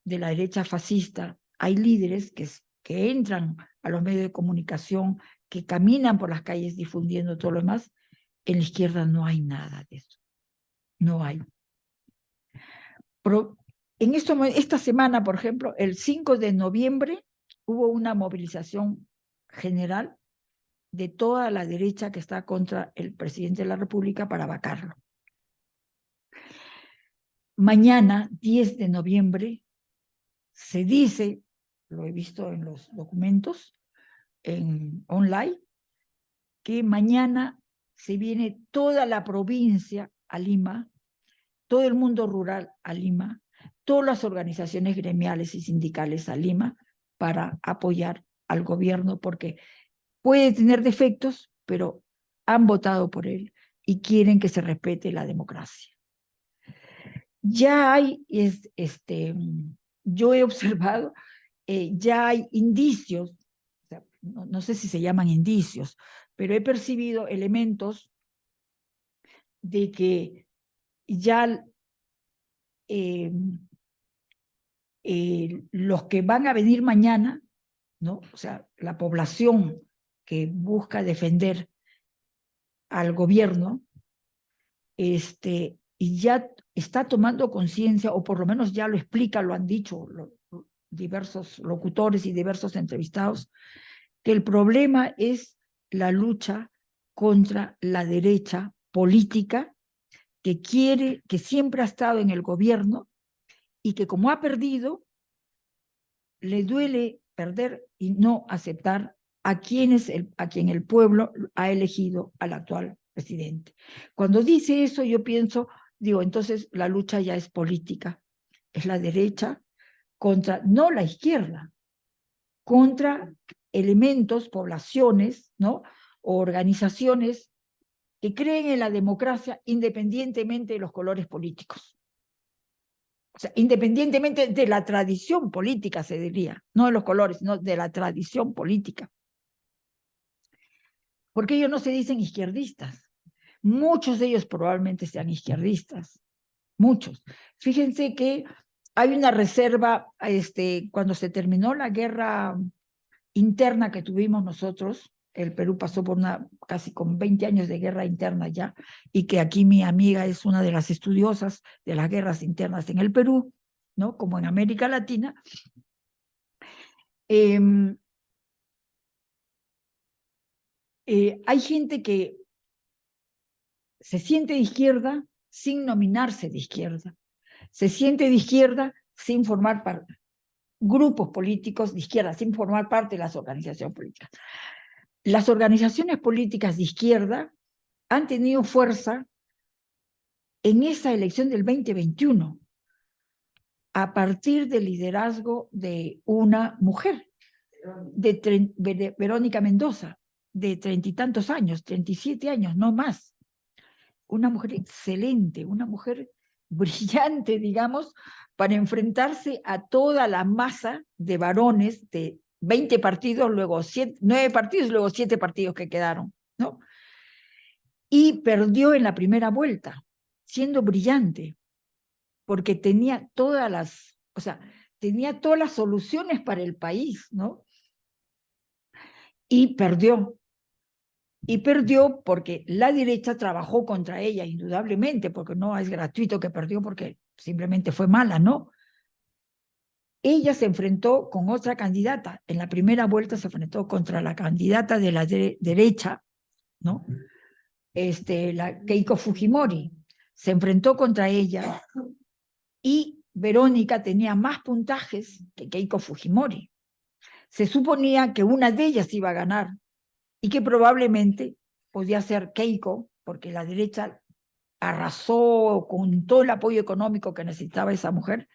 de la derecha fascista, hay líderes que entran a los medios de comunicación, que caminan por las calles difundiendo todo lo demás, en la izquierda no hay nada de eso. No hay. Pero esta semana, por ejemplo, el 5 de noviembre, hubo una movilización general de toda la derecha que está contra el presidente de la República para vacarlo. Mañana, 10 de noviembre, se dice, lo he visto en los documentos online, que mañana se viene toda la provincia a Lima, todo el mundo rural a Lima, todas las organizaciones gremiales y sindicales a Lima para apoyar al gobierno, porque puede tener defectos, pero han votado por él y quieren que se respete la democracia. Ya hay, yo he observado ya hay indicios, o sea, no sé si se llaman indicios, pero he percibido elementos de que ya los que van a venir mañana, ¿no? O sea, la población que busca defender al gobierno, y ya está tomando conciencia, o por lo menos ya lo explica, lo han dicho diversos locutores y diversos entrevistados, que el problema es la lucha contra la derecha política que quiere, que siempre ha estado en el gobierno y que como ha perdido, le duele perder y no aceptar a quien el pueblo ha elegido al actual presidente. Cuando dice eso, yo pienso, digo, entonces la lucha ya es política, es la derecha contra, no la izquierda, contra elementos, poblaciones, ¿no? O organizaciones que creen en la democracia independientemente de los colores políticos. O sea, independientemente de la tradición política, se diría, no de los colores, sino de la tradición política. Porque ellos no se dicen izquierdistas. Muchos de ellos probablemente sean izquierdistas, muchos. Fíjense que hay una reserva, cuando se terminó la guerra interna que tuvimos nosotros, el Perú pasó por casi con 20 años de guerra interna ya, y que aquí mi amiga es una de las estudiosas de las guerras internas en el Perú, ¿no? Como en América Latina. Hay gente que se siente de izquierda sin nominarse de izquierda, se siente de izquierda sin formar parte, grupos políticos de izquierda, sin formar parte de las organizaciones políticas. Las organizaciones políticas de izquierda han tenido fuerza en esa elección del 2021 a partir del liderazgo de una mujer, de Verónica Mendoza, de 30 y tantos años, 37 años, no más. Una mujer excelente, una mujer brillante, digamos, para enfrentarse a toda la masa de varones de 20 partidos, luego 9 partidos, luego 7 partidos que quedaron, ¿no? Y perdió en la primera vuelta, siendo brillante, porque tenía tenía todas las soluciones para el país, ¿no? Y perdió. Y perdió porque la derecha trabajó contra ella, indudablemente, porque no es gratuito que perdió porque simplemente fue mala, ¿no? Ella se enfrentó con otra candidata. En la primera vuelta se enfrentó contra la candidata de la derecha, ¿no? La Keiko Fujimori. Se enfrentó contra ella y Verónica tenía más puntajes que Keiko Fujimori. Se suponía que una de ellas iba a ganar y que probablemente podía ser Keiko, porque la derecha arrasó con todo el apoyo económico que necesitaba esa mujer,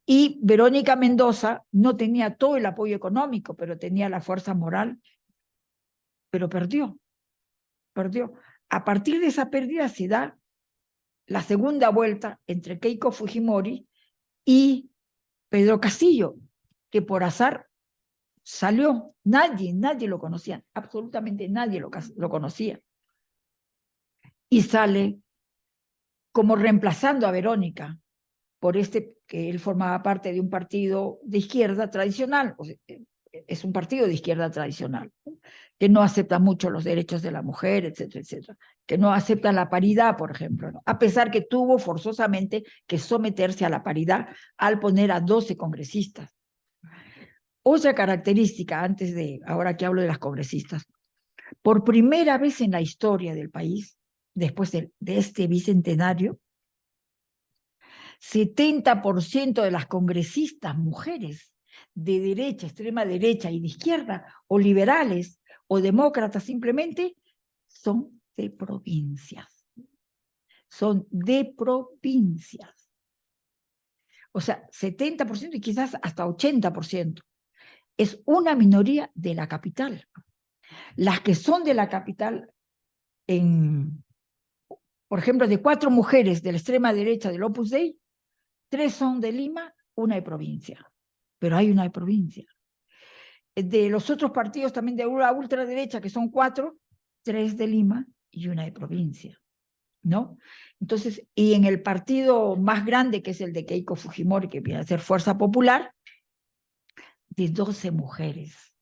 y Verónica Mendoza no tenía todo el apoyo económico, pero tenía la fuerza moral, pero perdió. A partir de esa pérdida se da la segunda vuelta entre Keiko Fujimori y Pedro Castillo, que por azar salió. Nadie lo conocía, absolutamente nadie lo conocía. Y sale como reemplazando a Verónica por que él formaba parte de un partido de izquierda tradicional, o sea, es un partido de izquierda tradicional, que no acepta mucho los derechos de la mujer, etcétera, etcétera, que no acepta la paridad, por ejemplo, ¿no? A pesar que tuvo forzosamente que someterse a la paridad al poner a 12 congresistas. Otra característica, ahora que hablo de las congresistas, por primera vez en la historia del país, después de este bicentenario, 70% de las congresistas mujeres de derecha, extrema derecha y de izquierda, o liberales, o demócratas simplemente, son de provincias. Son de provincias. O sea, 70% y quizás hasta 80%. Es una minoría de la capital. Las que son de la capital, por ejemplo, de 4 mujeres de la extrema derecha del Opus Dei, 3 son de Lima, 1 de provincia. pero hay una provincia. De los otros partidos también de la ultraderecha, que son 4, 3 de Lima y una de provincia, ¿no? Entonces, y en el partido más grande, que es el de Keiko Fujimori, que viene a ser Fuerza Popular, de 12 mujeres.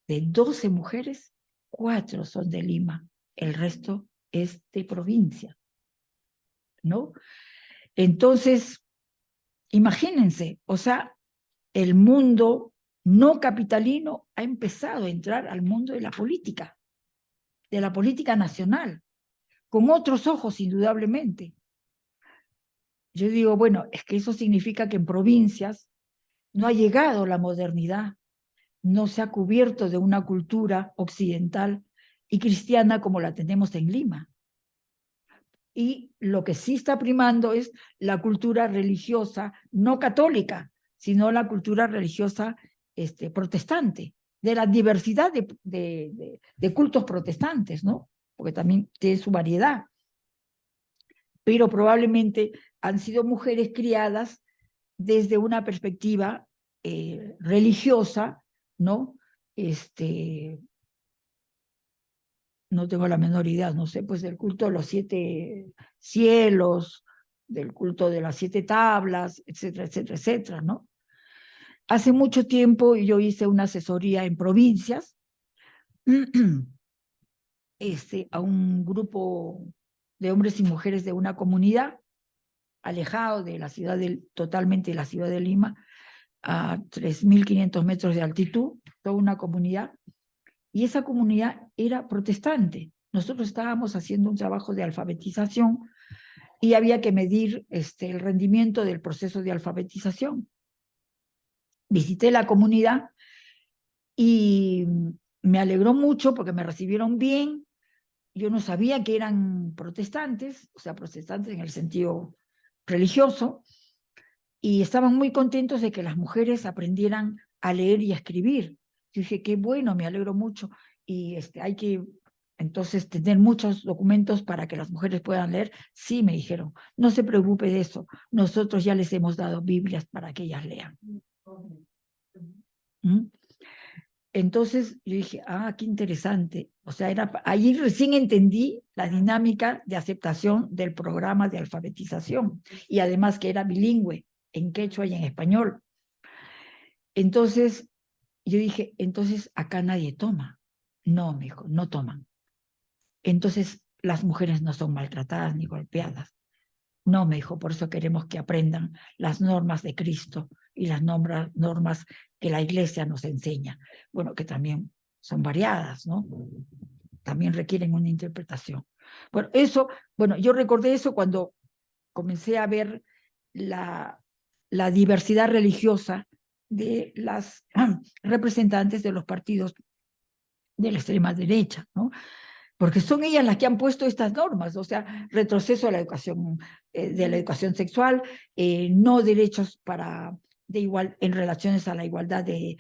De 12 mujeres, 4 son de Lima, el resto es de provincia, ¿no? Entonces, imagínense, o sea, el mundo no capitalino ha empezado a entrar al mundo de la política nacional, con otros ojos, indudablemente. Yo digo, bueno, es que eso significa que en provincias no ha llegado la modernidad, no se ha cubierto de una cultura occidental y cristiana como la tenemos en Lima. Y lo que sí está primando es la cultura religiosa, no católica, sino la cultura religiosa protestante, de la diversidad de cultos protestantes, ¿no? Porque también tiene su variedad. Pero probablemente han sido mujeres criadas desde una perspectiva religiosa, ¿no? No tengo la menor idea, no sé, pues del culto de los 7 cielos, del culto de las 7 tablas, etcétera, etcétera, etcétera, ¿no? Hace mucho tiempo yo hice una asesoría en provincias a un grupo de hombres y mujeres de una comunidad alejado de la ciudad totalmente de la ciudad de Lima, a 3.500 metros de altitud, toda una comunidad, y esa comunidad era protestante. Nosotros estábamos haciendo un trabajo de alfabetización y había que medir el rendimiento del proceso de alfabetización. Visité la comunidad y me alegró mucho porque me recibieron bien. Yo no sabía que eran protestantes, o sea, protestantes en el sentido religioso, y estaban muy contentos de que las mujeres aprendieran a leer y a escribir. Yo dije, qué bueno, me alegro mucho, y hay que entonces tener muchos documentos para que las mujeres puedan leer. Sí, me dijeron, no se preocupe de eso, nosotros ya les hemos dado Biblias para que ellas lean. ¿Mm? Entonces yo dije, qué interesante. O sea, ahí recién entendí la dinámica de aceptación del programa de alfabetización, y además que era bilingüe en quechua y en español. Entonces yo dije, entonces acá nadie toma. No, me dijo, no toman. Entonces las mujeres no son maltratadas ni golpeadas. No, me dijo, por eso queremos que aprendan las normas de Cristo y las normas que la Iglesia nos enseña. Bueno, que también son variadas, ¿no? También requieren una interpretación. Bueno, yo recordé eso cuando comencé a ver la diversidad religiosa de las representantes de los partidos de la extrema derecha, ¿no? Porque son ellas las que han puesto estas normas, o sea, retroceso a la educación, de la educación sexual, no derechos en relaciones a la igualdad de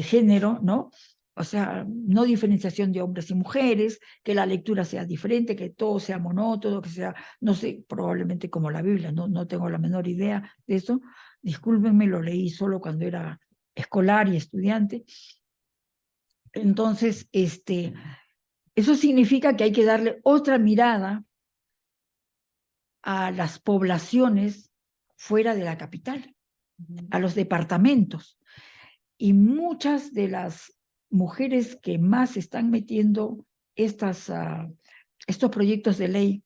género, ¿no? O sea, no diferenciación de hombres y mujeres, que la lectura sea diferente, que todo sea monótono, que sea, no sé, probablemente como la Biblia, no tengo la menor idea de eso. Discúlpenme, lo leí solo cuando era escolar y estudiante. Entonces, eso significa que hay que darle otra mirada a las poblaciones fuera de la capital, a los departamentos. Y muchas de las mujeres que más están metiendo estos proyectos de ley,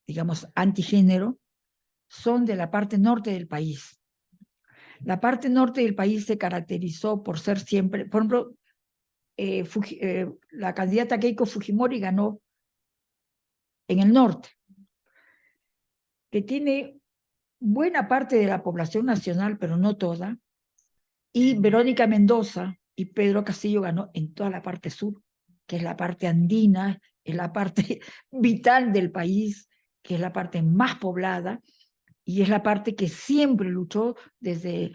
digamos, antigénero, son de la parte norte del país. La parte norte del país se caracterizó por ser siempre, por ejemplo, la candidata Keiko Fujimori ganó en el norte, que tiene buena parte de la población nacional, pero no toda, y Verónica Mendoza y Pedro Castillo ganó en toda la parte sur, que es la parte andina, es la parte vital del país, que es la parte más poblada, y es la parte que siempre luchó desde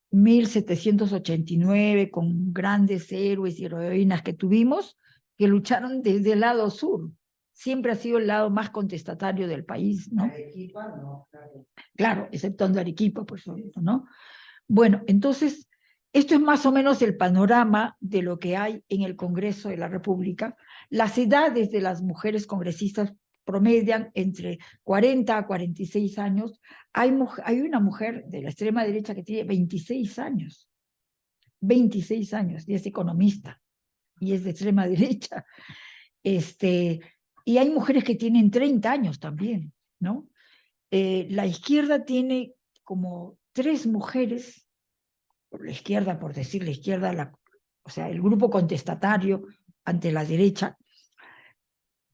1789 con grandes héroes y heroínas que tuvimos, que lucharon desde el lado sur. Siempre ha sido el lado más contestatario del país, ¿no? Arequipa, no, claro. Claro, exceptuando Arequipa, por supuesto, ¿no? Bueno, entonces, Esto es más o menos el panorama de lo que hay en el Congreso de la República. Las edades de las mujeres congresistas promedian entre 40 a 46 años. Hay una mujer de la extrema derecha que tiene 26 años, 26 años, y es economista, y es de extrema derecha. Y hay mujeres que tienen 30 años también, ¿no? La izquierda tiene como 3 mujeres, por la izquierda, por decir la izquierda, o sea, el grupo contestatario ante la derecha,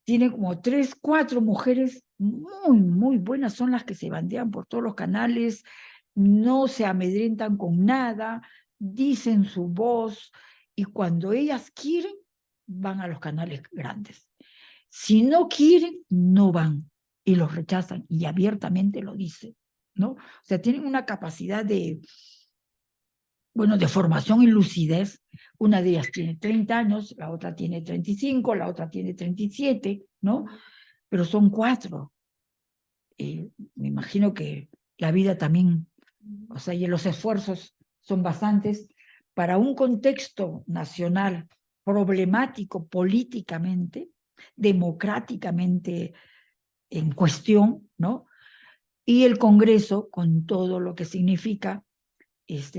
tiene como 3, 4 mujeres muy, muy buenas, son las que se bandean por todos los canales, no se amedrentan con nada, dicen su voz, y cuando ellas quieren, van a los canales grandes. Si no quieren, no van, y los rechazan, y abiertamente lo dicen, ¿no? O sea, tienen una capacidad de formación y lucidez. Una de ellas tiene 30 años, la otra tiene 35, la otra tiene 37, ¿no? Pero son 4. Me imagino que la vida también, o sea, y los esfuerzos son bastantes para un contexto nacional problemático políticamente, democráticamente en cuestión, ¿no? Y el Congreso, con todo lo que significa,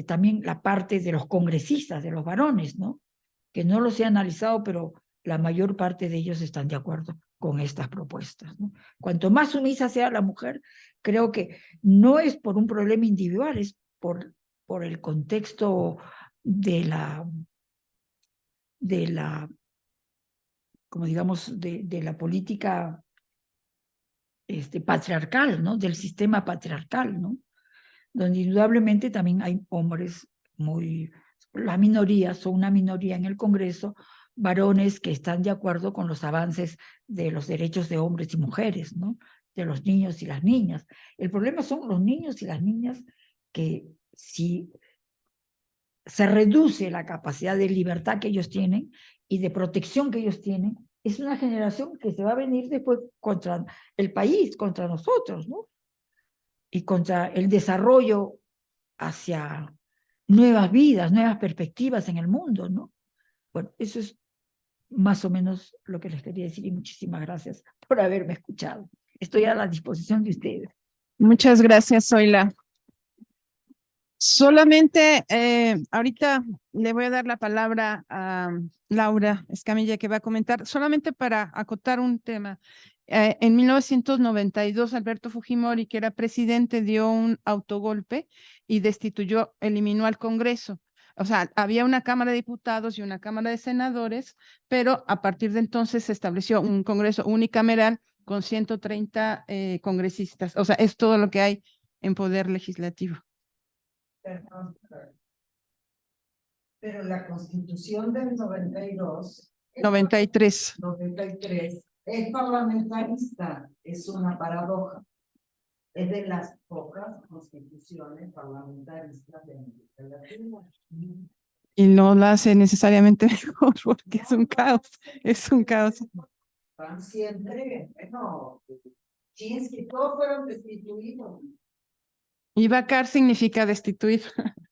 también la parte de los congresistas, de los varones, ¿no? Que no los he analizado, pero la mayor parte de ellos están de acuerdo con estas propuestas, ¿no? Cuanto más sumisa sea la mujer, creo que no es por un problema individual, es por el contexto de como digamos, de la política patriarcal, ¿no? Del sistema patriarcal, ¿no? Donde indudablemente también hay hombres la minoría, son una minoría en el Congreso, varones que están de acuerdo con los avances de los derechos de hombres y mujeres, ¿no? De los niños y las niñas. El problema son los niños y las niñas que si se reduce la capacidad de libertad que ellos tienen y de protección que ellos tienen, es una generación que se va a venir después contra el país, contra nosotros, ¿no? Y contra el desarrollo hacia nuevas vidas, nuevas perspectivas en el mundo, ¿no? Bueno, eso es más o menos lo que les quería decir y muchísimas gracias por haberme escuchado. Estoy a la disposición de ustedes. Muchas gracias, Zoila. Solamente ahorita le voy a dar la palabra a Laura Escamilla, que va a comentar, solamente para acotar un tema. En 1992, Alberto Fujimori, que era presidente, dio un autogolpe y eliminó al Congreso. O sea, había una Cámara de Diputados y una Cámara de Senadores, pero a partir de entonces se estableció un Congreso unicameral con 130 congresistas. O sea, es todo lo que hay en poder legislativo. Pero la Constitución del 92, 93. 93, es parlamentarista, es una paradoja. Es de las pocas constituciones parlamentaristas de América Latina. Y no la hace necesariamente mejor porque es un caos, es un caos. Van siempre, bueno, Chinsky, todos fueron destituidos. Y vacar significa destituir.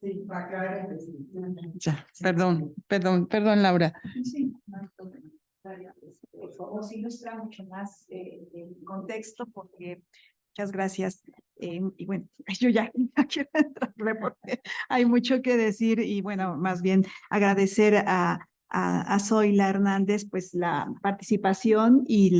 Sí, vacar es destituir. Ya, perdón, Laura. Sí, por favor, se ilustra mucho más el contexto, porque muchas gracias. Y bueno, yo ya quiero entrarle porque hay mucho que decir y bueno, más bien agradecer a Zoila Hernández pues la participación y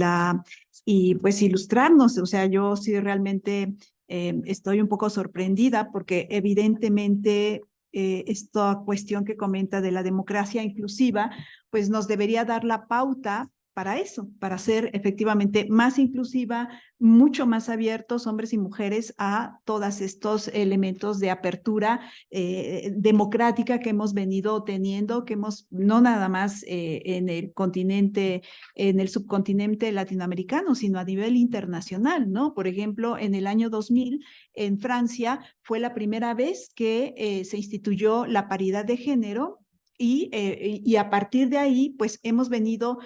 pues ilustrarnos. O sea, yo sí realmente estoy un poco sorprendida porque evidentemente esta cuestión que comenta de la democracia inclusiva, pues nos debería dar la pauta para eso, para ser efectivamente más inclusiva, mucho más abiertos, hombres y mujeres, a todos estos elementos de apertura democrática que hemos venido teniendo, que hemos no nada más en el continente, en el subcontinente latinoamericano, sino a nivel internacional, ¿no? Por ejemplo, en el año 2000, en Francia, fue la primera vez que se instituyó la paridad de género. Y a partir de ahí, pues hemos venido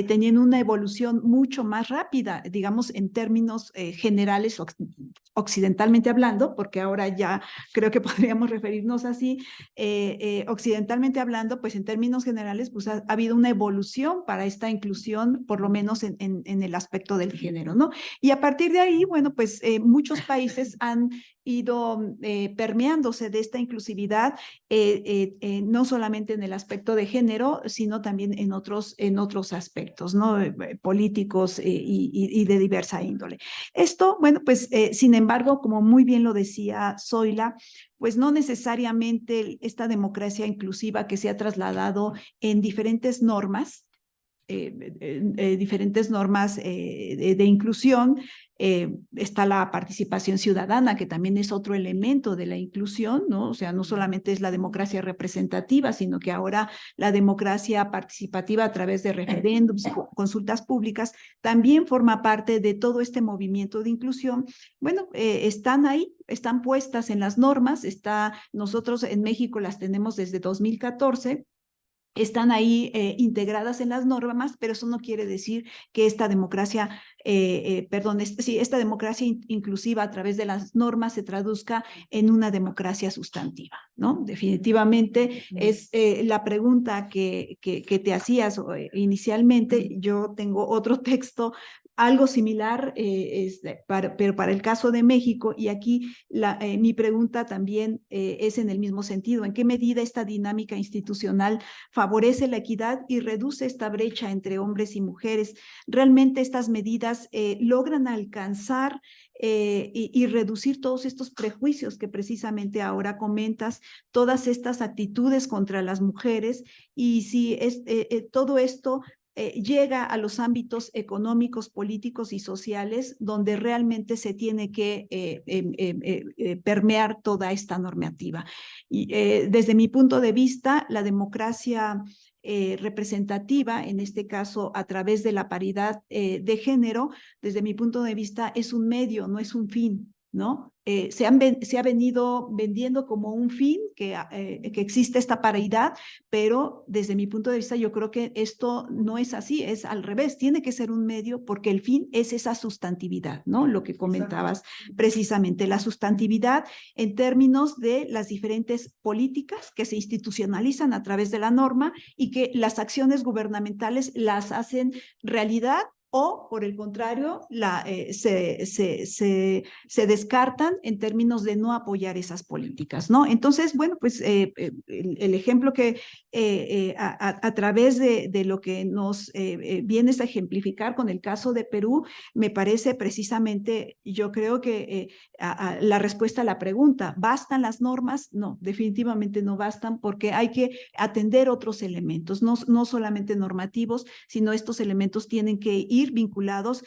teniendo una evolución mucho más rápida, digamos, en términos generales, occidentalmente hablando, porque ahora ya creo que podríamos referirnos así, occidentalmente hablando, pues en términos generales, pues ha habido una evolución para esta inclusión, por lo menos en el aspecto del género, ¿no? Y a partir de ahí, bueno, pues muchos países han ido permeándose de esta inclusividad, no solamente en el aspecto de género, sino también en otros aspectos, ¿no? Políticos y de diversa índole. Esto, bueno, pues sin embargo, como muy bien lo decía Zoila, pues no necesariamente esta democracia inclusiva que se ha trasladado en diferentes normas, de inclusión. Está la participación ciudadana, que también es otro elemento de la inclusión, ¿no? O sea, no solamente es la democracia representativa, sino que ahora la democracia participativa a través de referéndums, consultas públicas, también forma parte de todo este movimiento de inclusión. Bueno, están ahí, están puestas en las normas, nosotros en México las tenemos desde 2014, están ahí integradas en las normas, pero eso no quiere decir que esta democracia, esta democracia inclusiva a través de las normas se traduzca en una democracia sustantiva, ¿no? Definitivamente es la pregunta que te hacías inicialmente. Yo tengo otro texto algo similar, pero para el caso de México, y aquí mi pregunta también es en el mismo sentido. ¿En qué medida esta dinámica institucional favorece la equidad y reduce esta brecha entre hombres y mujeres? ¿Realmente estas medidas logran alcanzar y reducir todos estos prejuicios que precisamente ahora comentas, todas estas actitudes contra las mujeres? Y si todo esto llega a los ámbitos económicos, políticos y sociales, donde realmente se tiene que permear toda esta normativa. Y desde mi punto de vista, la democracia representativa, en este caso a través de la paridad de género, desde mi punto de vista es un medio, no es un fin, ¿no? Se ha venido vendiendo como un fin que existe esta paridad, pero desde mi punto de vista yo creo que esto no es así, es al revés, tiene que ser un medio porque el fin es esa sustantividad, ¿no? Lo que comentabas precisamente, la sustantividad en términos de las diferentes políticas que se institucionalizan a través de la norma y que las acciones gubernamentales las hacen realidad, o por el contrario, se descartan en términos de no apoyar esas políticas, ¿no? Entonces, bueno, pues el ejemplo que a través de lo que nos vienes a ejemplificar con el caso de Perú, me parece precisamente, yo creo que la respuesta a la pregunta, ¿bastan las normas? No, definitivamente no bastan, porque hay que atender otros elementos, no solamente normativos, sino estos elementos tienen que ir vinculados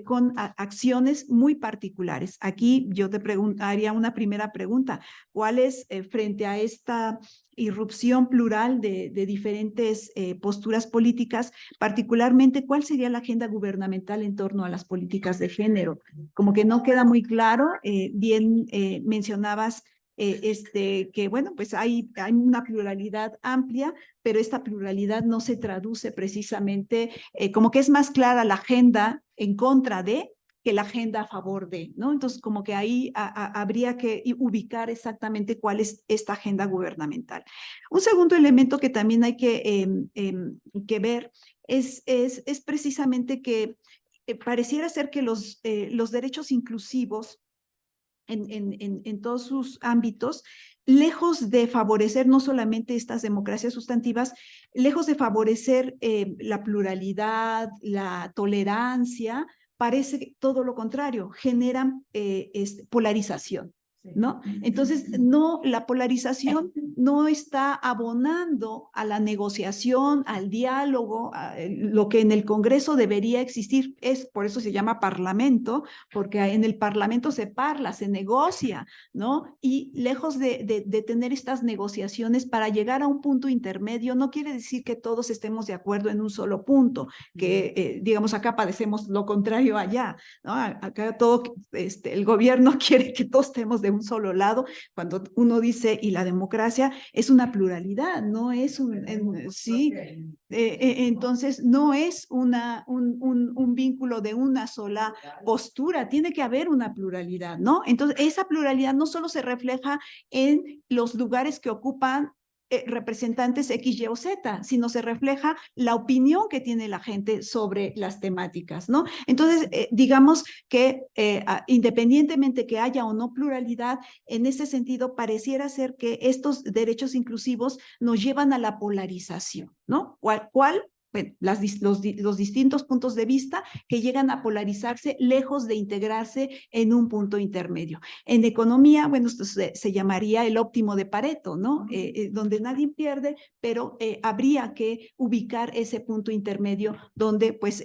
con acciones muy particulares. Aquí yo te haría una primera pregunta. ¿Cuál es, frente a esta irrupción plural de diferentes posturas políticas, particularmente cuál sería la agenda gubernamental en torno a las políticas de género? Como que no queda muy claro. Bien mencionabas que bueno, pues hay una pluralidad amplia, pero esta pluralidad no se traduce precisamente, como que es más clara la agenda en contra de que la agenda a favor de, ¿no? Entonces, como que ahí habría que ubicar exactamente cuál es esta agenda gubernamental. Un segundo elemento que también hay que ver es precisamente que pareciera ser que los derechos inclusivos en todos sus ámbitos, lejos de favorecer no solamente estas democracias sustantivas, lejos de favorecer la pluralidad, la tolerancia, parece todo lo contrario, generan polarización, ¿no? Entonces, la polarización no está abonando a la negociación, al diálogo, lo que en el Congreso debería existir. Por eso se llama parlamento, porque en el parlamento se parla, se negocia, ¿no? Y lejos de tener estas negociaciones para llegar a un punto intermedio, no quiere decir que todos estemos de acuerdo en un solo punto, que digamos acá padecemos lo contrario allá, ¿no? Acá el gobierno quiere que todos estemos de de un solo lado, cuando uno dice, y la democracia es una pluralidad, no es sí, entonces no es un vínculo de una sola postura, tiene que haber una pluralidad, ¿no? Entonces, esa pluralidad no solo se refleja en los lugares que ocupan representantes X, Y o Z, sino se refleja la opinión que tiene la gente sobre las temáticas, ¿no? Entonces, digamos que independientemente que haya o no pluralidad, en ese sentido pareciera ser que estos derechos inclusivos nos llevan a la polarización, ¿no? ¿Cuál? Bueno, los distintos puntos de vista que llegan a polarizarse lejos de integrarse en un punto intermedio. En economía, bueno, esto se llamaría el óptimo de Pareto, ¿no? Donde nadie pierde, pero habría que ubicar ese punto intermedio donde pues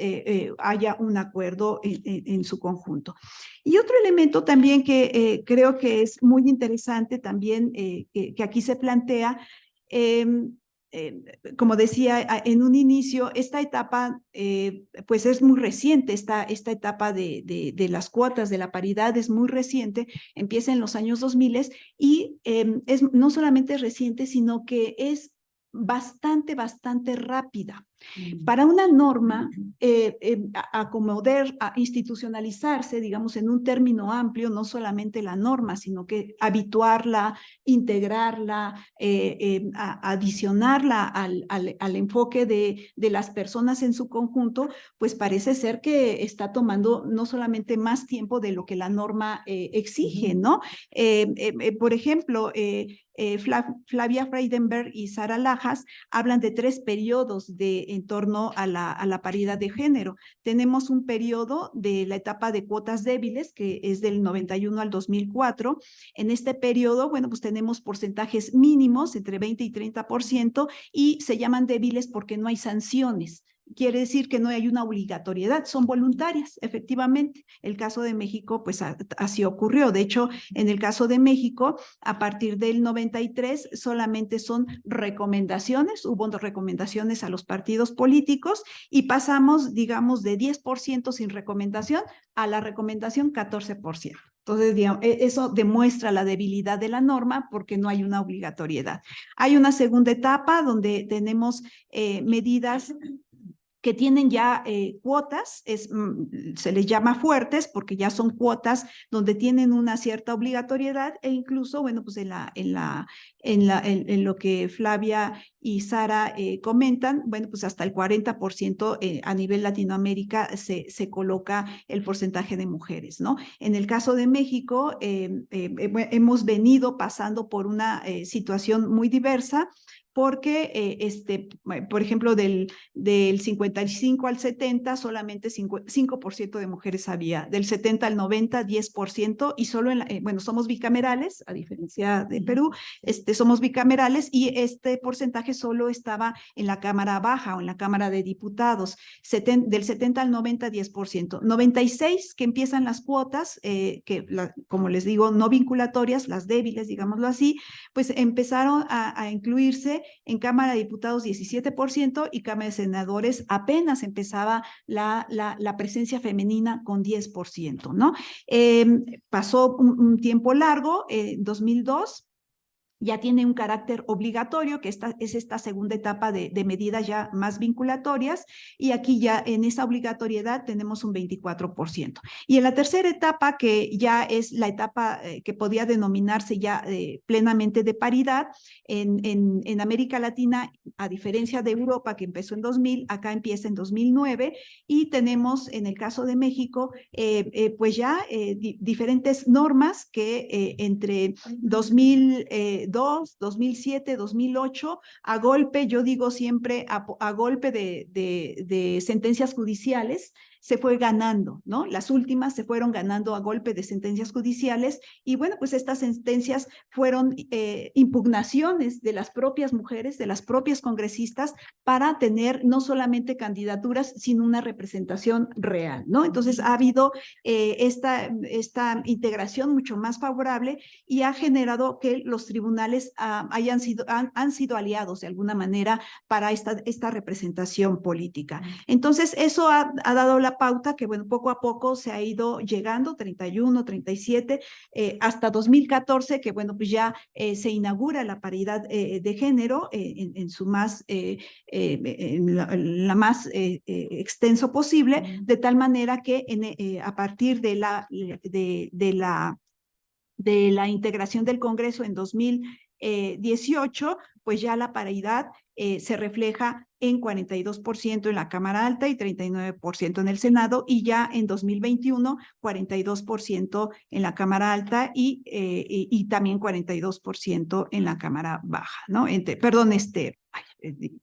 haya un acuerdo en su conjunto. Y otro elemento también que creo que es muy interesante también que aquí se plantea, como decía en un inicio, esta etapa pues es muy reciente, esta etapa de las cuotas, de la paridad es muy reciente, empieza en los años 2000 y no solamente es reciente, sino que es bastante rápida. Para una norma acomodar, a institucionalizarse, digamos, en un término amplio, no solamente la norma, sino que habituarla, integrarla, adicionarla al enfoque de las personas en su conjunto, pues parece ser que está tomando no solamente más tiempo de lo que la norma exige, ¿no? Por ejemplo, Flavia Freidenberg y Sara Lajas hablan de 3 periodos en torno a la paridad de género. Tenemos un periodo de la etapa de cuotas débiles, que es del 91 al 2004. En este periodo, bueno, pues tenemos porcentajes mínimos, entre 20 y 30%, y se llaman débiles porque no hay sanciones. Quiere decir que no hay una obligatoriedad, son voluntarias, efectivamente. El caso de México, pues así ocurrió. De hecho, en el caso de México, a partir del 93, solamente son recomendaciones, hubo recomendaciones a los partidos políticos y pasamos, digamos, de 10% sin recomendación a la recomendación 14%. Entonces, digamos, eso demuestra la debilidad de la norma porque no hay una obligatoriedad. Hay una segunda etapa donde tenemos medidas que tienen ya cuotas, se les llama fuertes porque ya son cuotas donde tienen una cierta obligatoriedad e incluso, bueno, pues en lo que Flavia y Sara comentan, bueno, pues hasta el 40% a nivel Latinoamérica se coloca el porcentaje de mujeres, ¿no? En el caso de México, hemos venido pasando por una situación muy diversa, porque, por ejemplo, del 55 al 70, solamente 5% de mujeres había, del 70 al 90, 10%, y solo bueno, somos bicamerales, a diferencia de Perú, somos bicamerales, y este porcentaje solo estaba en la Cámara Baja o en la Cámara de Diputados, del 70 al 90, 10%. 96, que empiezan las cuotas, como les digo, no vinculatorias, las débiles, digámoslo así, pues empezaron a incluirse en Cámara de Diputados 17% y Cámara de Senadores apenas empezaba la presencia femenina con 10%, ¿no? Pasó un tiempo largo, 2002, ya tiene un carácter obligatorio, que es esta segunda etapa de medidas ya más vinculatorias, y aquí ya en esa obligatoriedad tenemos un 24%. Y en la tercera etapa, que ya es la etapa que podía denominarse ya plenamente de paridad, en América Latina, a diferencia de Europa, que empezó en 2000, acá empieza en 2009, y tenemos en el caso de México, pues ya diferentes normas que entre 2007, 2008, a golpe, yo digo siempre, a golpe de sentencias judiciales, se fue ganando, ¿no? Las últimas se fueron ganando a golpe de sentencias judiciales y bueno, pues estas sentencias fueron impugnaciones de las propias mujeres, de las propias congresistas para tener no solamente candidaturas, sino una representación real, ¿no? Entonces ha habido esta integración mucho más favorable y ha generado que los tribunales nacionales han sido aliados de alguna manera para esta representación política. Entonces, eso ha dado la pauta que, bueno, poco a poco se ha ido llegando, 31, 37, hasta 2014, que, bueno, pues ya se inaugura la paridad de género en su más, en la más extenso posible, de tal manera que a partir de la integración del Congreso en 2018, pues ya la paridad se refleja en 42% en la Cámara Alta y 39% en el Senado, y ya en 2021, 42% en la Cámara Alta y también 42% en la Cámara Baja, ¿no? Perdón,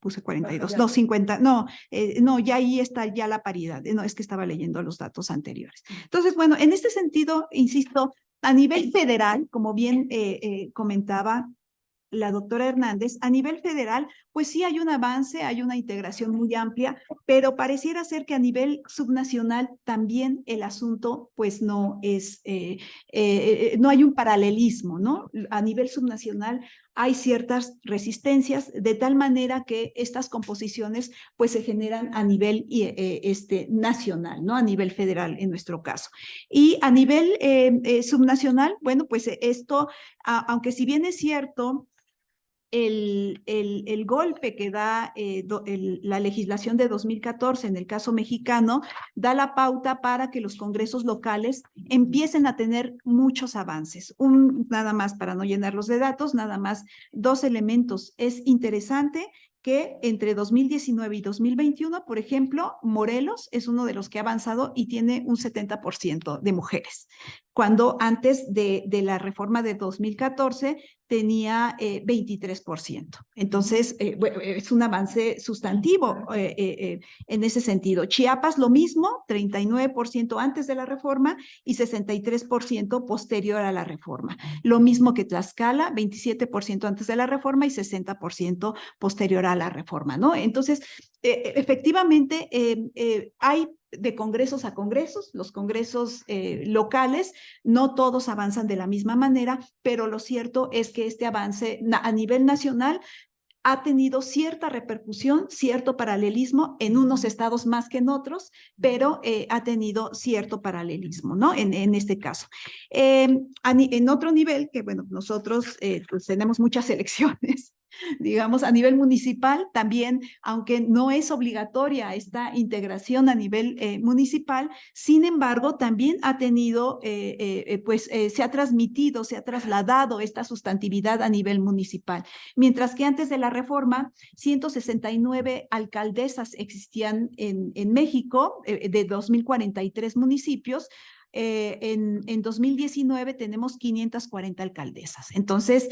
puse 42, no, 50, no, ya ahí está ya la paridad, no, es que estaba leyendo los datos anteriores. Entonces, bueno, en este sentido, insisto, a nivel federal, como bien comentaba la doctora Hernández, a nivel federal, pues sí hay un avance, hay una integración muy amplia, pero pareciera ser que a nivel subnacional también el asunto, pues no hay un paralelismo, ¿no? A nivel subnacional hay ciertas resistencias, de tal manera que estas composiciones, pues se generan a nivel nacional, ¿no? A nivel federal, en nuestro caso. Y a nivel subnacional, bueno, pues esto, aunque si bien es cierto, el golpe que da la legislación de 2014 en el caso mexicano da la pauta para que los congresos locales empiecen a tener muchos avances. Nada más, para no llenarlos de datos, nada más 2 elementos. Es interesante que entre 2019 y 2021, por ejemplo, Morelos es uno de los que ha avanzado y tiene un 70% de mujeres, cuando antes de la reforma de 2014 tenía 23%. Entonces, bueno, es un avance sustantivo en ese sentido. Chiapas lo mismo, 39% antes de la reforma y 63% posterior a la reforma. Lo mismo que Tlaxcala, 27% antes de la reforma y 60% posterior a la reforma, ¿no? Entonces, efectivamente, hay de congresos a congresos, los congresos locales, no todos avanzan de la misma manera, pero lo cierto es que este avance a nivel nacional ha tenido cierta repercusión, cierto paralelismo en unos estados más que en otros, pero ha tenido cierto paralelismo, ¿no? En este caso. En otro nivel, que bueno, nosotros pues tenemos muchas elecciones, digamos, a nivel municipal también, aunque no es obligatoria esta integración a nivel municipal, sin embargo, también ha tenido, se ha transmitido, se ha trasladado esta sustantividad a nivel municipal. Mientras que antes de la reforma, 169 alcaldesas existían en México, de 2,043 municipios. En 2019 tenemos 540 alcaldesas. Entonces,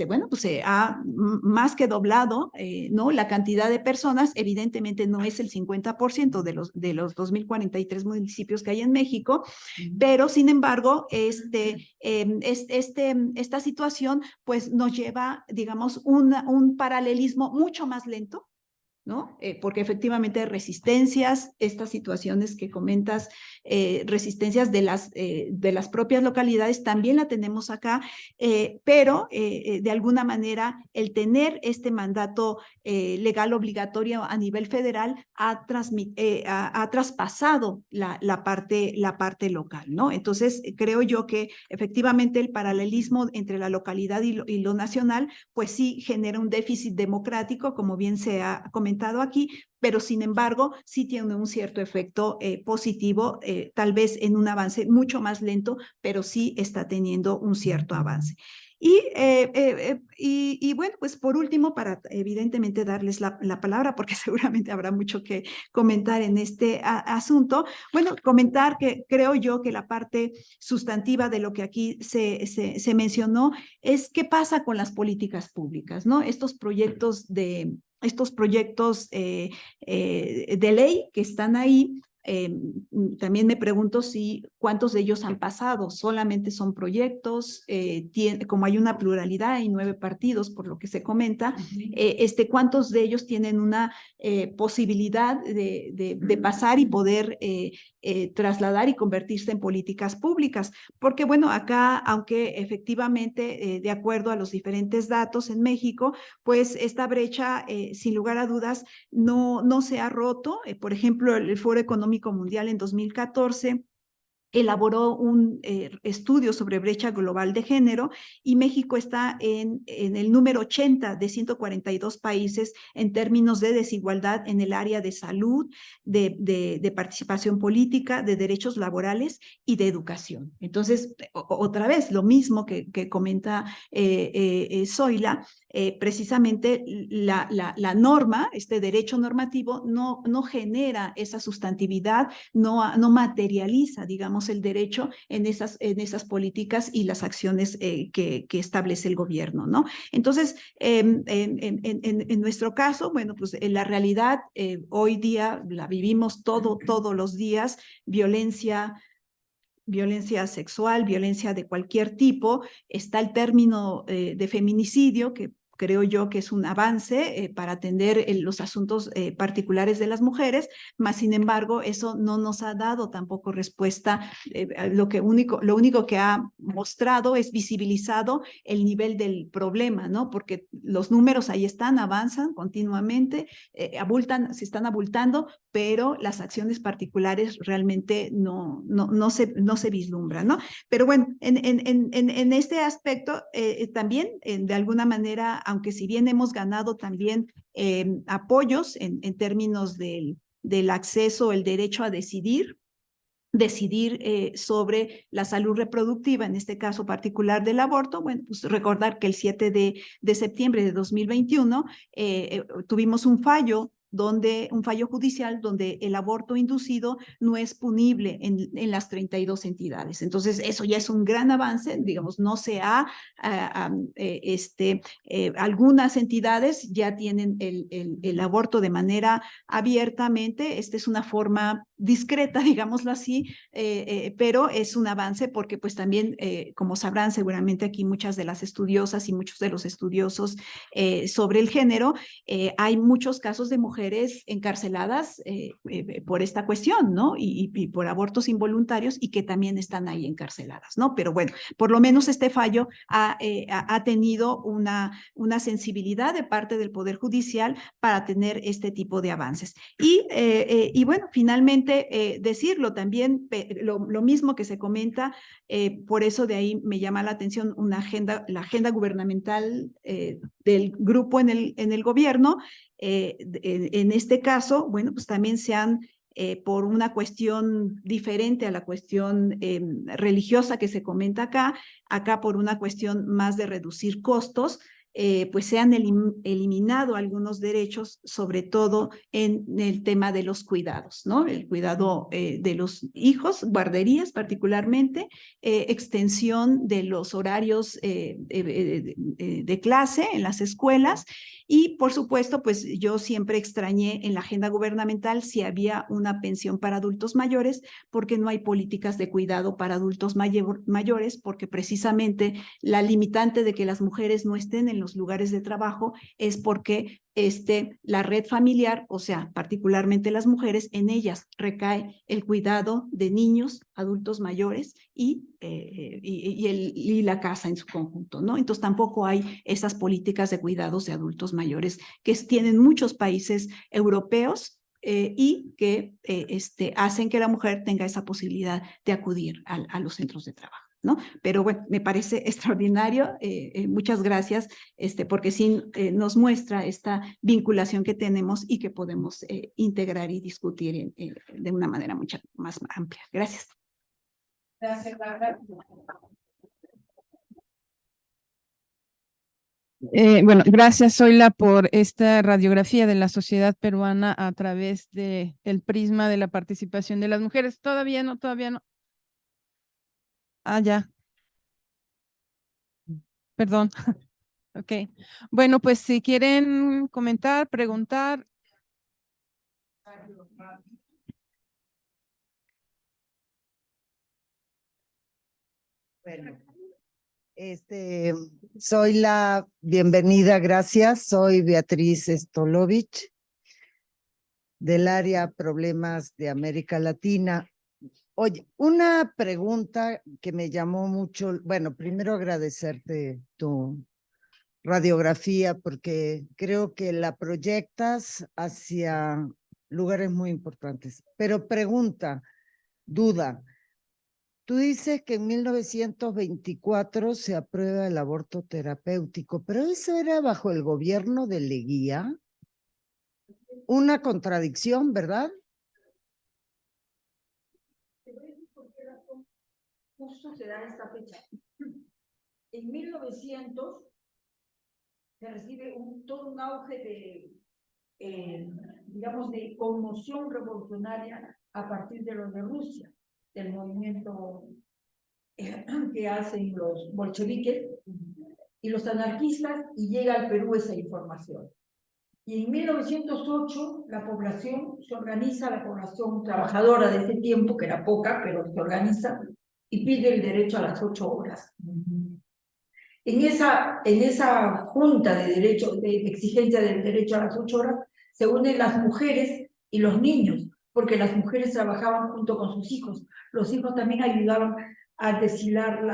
bueno, pues se ha más que doblado, ¿no? La cantidad de personas. Evidentemente no es el 50% de los 2,043 municipios que hay en México, pero sin embargo, esta situación pues nos lleva, digamos, un paralelismo mucho más lento, ¿no? Porque efectivamente resistencias, estas situaciones que comentas, resistencias de las propias localidades, también la tenemos acá, pero de alguna manera el tener este mandato legal obligatorio a nivel federal ha traspasado la parte local, ¿no? Entonces, creo yo que efectivamente el paralelismo entre la localidad y lo nacional, pues sí genera un déficit democrático, como bien se ha comentado aquí, pero sin embargo sí tiene un cierto efecto positivo, tal vez en un avance mucho más lento, pero sí está teniendo un cierto avance. Y bueno, pues por último, para evidentemente darles la palabra, porque seguramente habrá mucho que comentar en este asunto, bueno, comentar que creo yo que la parte sustantiva de lo que aquí se mencionó es qué pasa con las políticas públicas, ¿no? Estos proyectos de ley que están ahí, también me pregunto si cuántos de ellos han pasado, solamente son proyectos, como hay una pluralidad y 9 partidos, por lo que se comenta, cuántos de ellos tienen una posibilidad de pasar y poder trasladar y convertirse en políticas públicas. Porque bueno, acá, aunque efectivamente, de acuerdo a los diferentes datos en México, pues esta brecha, sin lugar a dudas, no se ha roto. Por ejemplo, el Foro Económico Mundial en 2014 elaboró un estudio sobre brecha global de género y México está en el número 80 de 142 países en términos de desigualdad en el área de salud, de participación política, de derechos laborales y de educación. Entonces, otra vez, lo mismo que comenta Zoila, precisamente la norma, este derecho normativo, no genera esa sustantividad, no materializa, digamos, el derecho en esas políticas y las acciones que establece el gobierno, ¿no? Entonces, en nuestro caso, bueno, pues la realidad hoy día la vivimos todos los días, violencia sexual, violencia de cualquier tipo. Está el término de feminicidio, que creo yo que es un avance para atender los asuntos particulares de las mujeres, mas sin embargo eso no nos ha dado tampoco respuesta. Lo único que ha mostrado es visibilizado el nivel del problema, ¿no? Porque los números ahí están, avanzan continuamente, se están abultando, pero las acciones particulares realmente no se vislumbran, ¿no? Pero bueno, en este aspecto también, de alguna manera, aunque si bien hemos ganado también apoyos en términos del acceso, el derecho a decidir sobre la salud reproductiva, en este caso particular del aborto. Bueno, pues recordar que el 7 de septiembre de 2021 tuvimos un fallo judicial donde el aborto inducido no es punible en las 32 entidades. Entonces, eso ya es un gran avance, digamos, no se ha, algunas entidades ya tienen el aborto de manera abiertamente. Esta es una forma discreta, digámoslo así, pero es un avance porque pues también, como sabrán seguramente aquí muchas de las estudiosas y muchos de los estudiosos sobre el género, hay muchos casos de mujeres encarceladas por esta cuestión, ¿no? Y por abortos involuntarios y que también están ahí encarceladas, ¿no? Pero bueno, por lo menos este fallo ha tenido una sensibilidad de parte del Poder Judicial para tener este tipo de avances. Y bueno, finalmente decirlo también, lo mismo que se comenta, por eso de ahí me llama la atención la agenda gubernamental del grupo en el gobierno. En este caso, bueno, pues también se han, por una cuestión diferente a la cuestión religiosa que se comenta acá por una cuestión más de reducir costos, pues se han eliminado algunos derechos, sobre todo en el tema de los cuidados, ¿no? El cuidado de los hijos, guarderías particularmente, extensión de los horarios de clase en las escuelas. Y por supuesto, pues yo siempre extrañé en la agenda gubernamental si había una pensión para adultos mayores, porque no hay políticas de cuidado para adultos mayores, porque precisamente la limitante de que las mujeres no estén en los lugares de trabajo es porque la red familiar, o sea, particularmente las mujeres, en ellas recae el cuidado de niños, adultos mayores y la casa en su conjunto, ¿no? Entonces tampoco hay esas políticas de cuidados de adultos mayores que tienen muchos países europeos, y que hacen que la mujer tenga esa posibilidad de acudir a los centros de trabajo, ¿no? Pero bueno, me parece extraordinario. Muchas gracias, porque sí nos muestra esta vinculación que tenemos y que podemos integrar y discutir de una manera mucho más amplia. Gracias. Gracias, Laura. Bueno, gracias, Zoila, por esta radiografía de la sociedad peruana a través del prisma de la participación de las mujeres. Todavía no. Ah, ya. Perdón. Ok. Bueno, pues si quieren comentar, preguntar. Bueno, soy la bienvenida, gracias. Soy Beatriz Stolovich del área Problemas de América Latina. Oye, una pregunta que me llamó mucho, bueno, primero agradecerte tu radiografía porque creo que la proyectas hacia lugares muy importantes. Pero pregunta, duda, tú dices que en 1924 se aprueba el aborto terapéutico, pero eso era bajo el gobierno de Leguía. Una contradicción, ¿verdad? Justo se da esta fecha. En 1900 se recibe todo un auge de, digamos, de conmoción revolucionaria a partir de lo de Rusia, del movimiento que hacen los bolcheviques y los anarquistas, y llega al Perú esa información. Y en 1908 la población se organiza, la población trabajadora de ese tiempo, que era poca, pero se organiza y pide el derecho a las 8 horas. En esa junta de derecho, de exigencia del derecho a las 8 horas, se unen las mujeres y los niños, porque las mujeres trabajaban junto con sus hijos. Los hijos también ayudaban a deshilar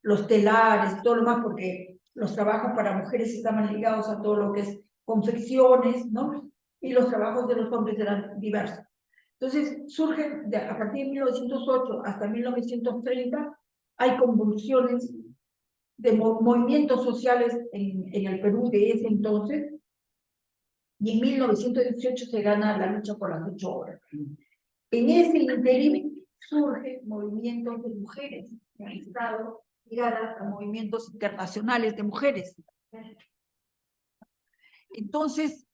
los telares, todo lo más, porque los trabajos para mujeres estaban ligados a todo lo que es confecciones, ¿no? Y los trabajos de los hombres eran diversos. Entonces, surgen, a partir de 1908 hasta 1930, hay convulsiones de movimientos sociales en el Perú de ese entonces, y en 1918 se gana la lucha por las 8 horas. En ese interín surgen movimientos de mujeres que han estado ligadas a movimientos internacionales de mujeres. Entonces,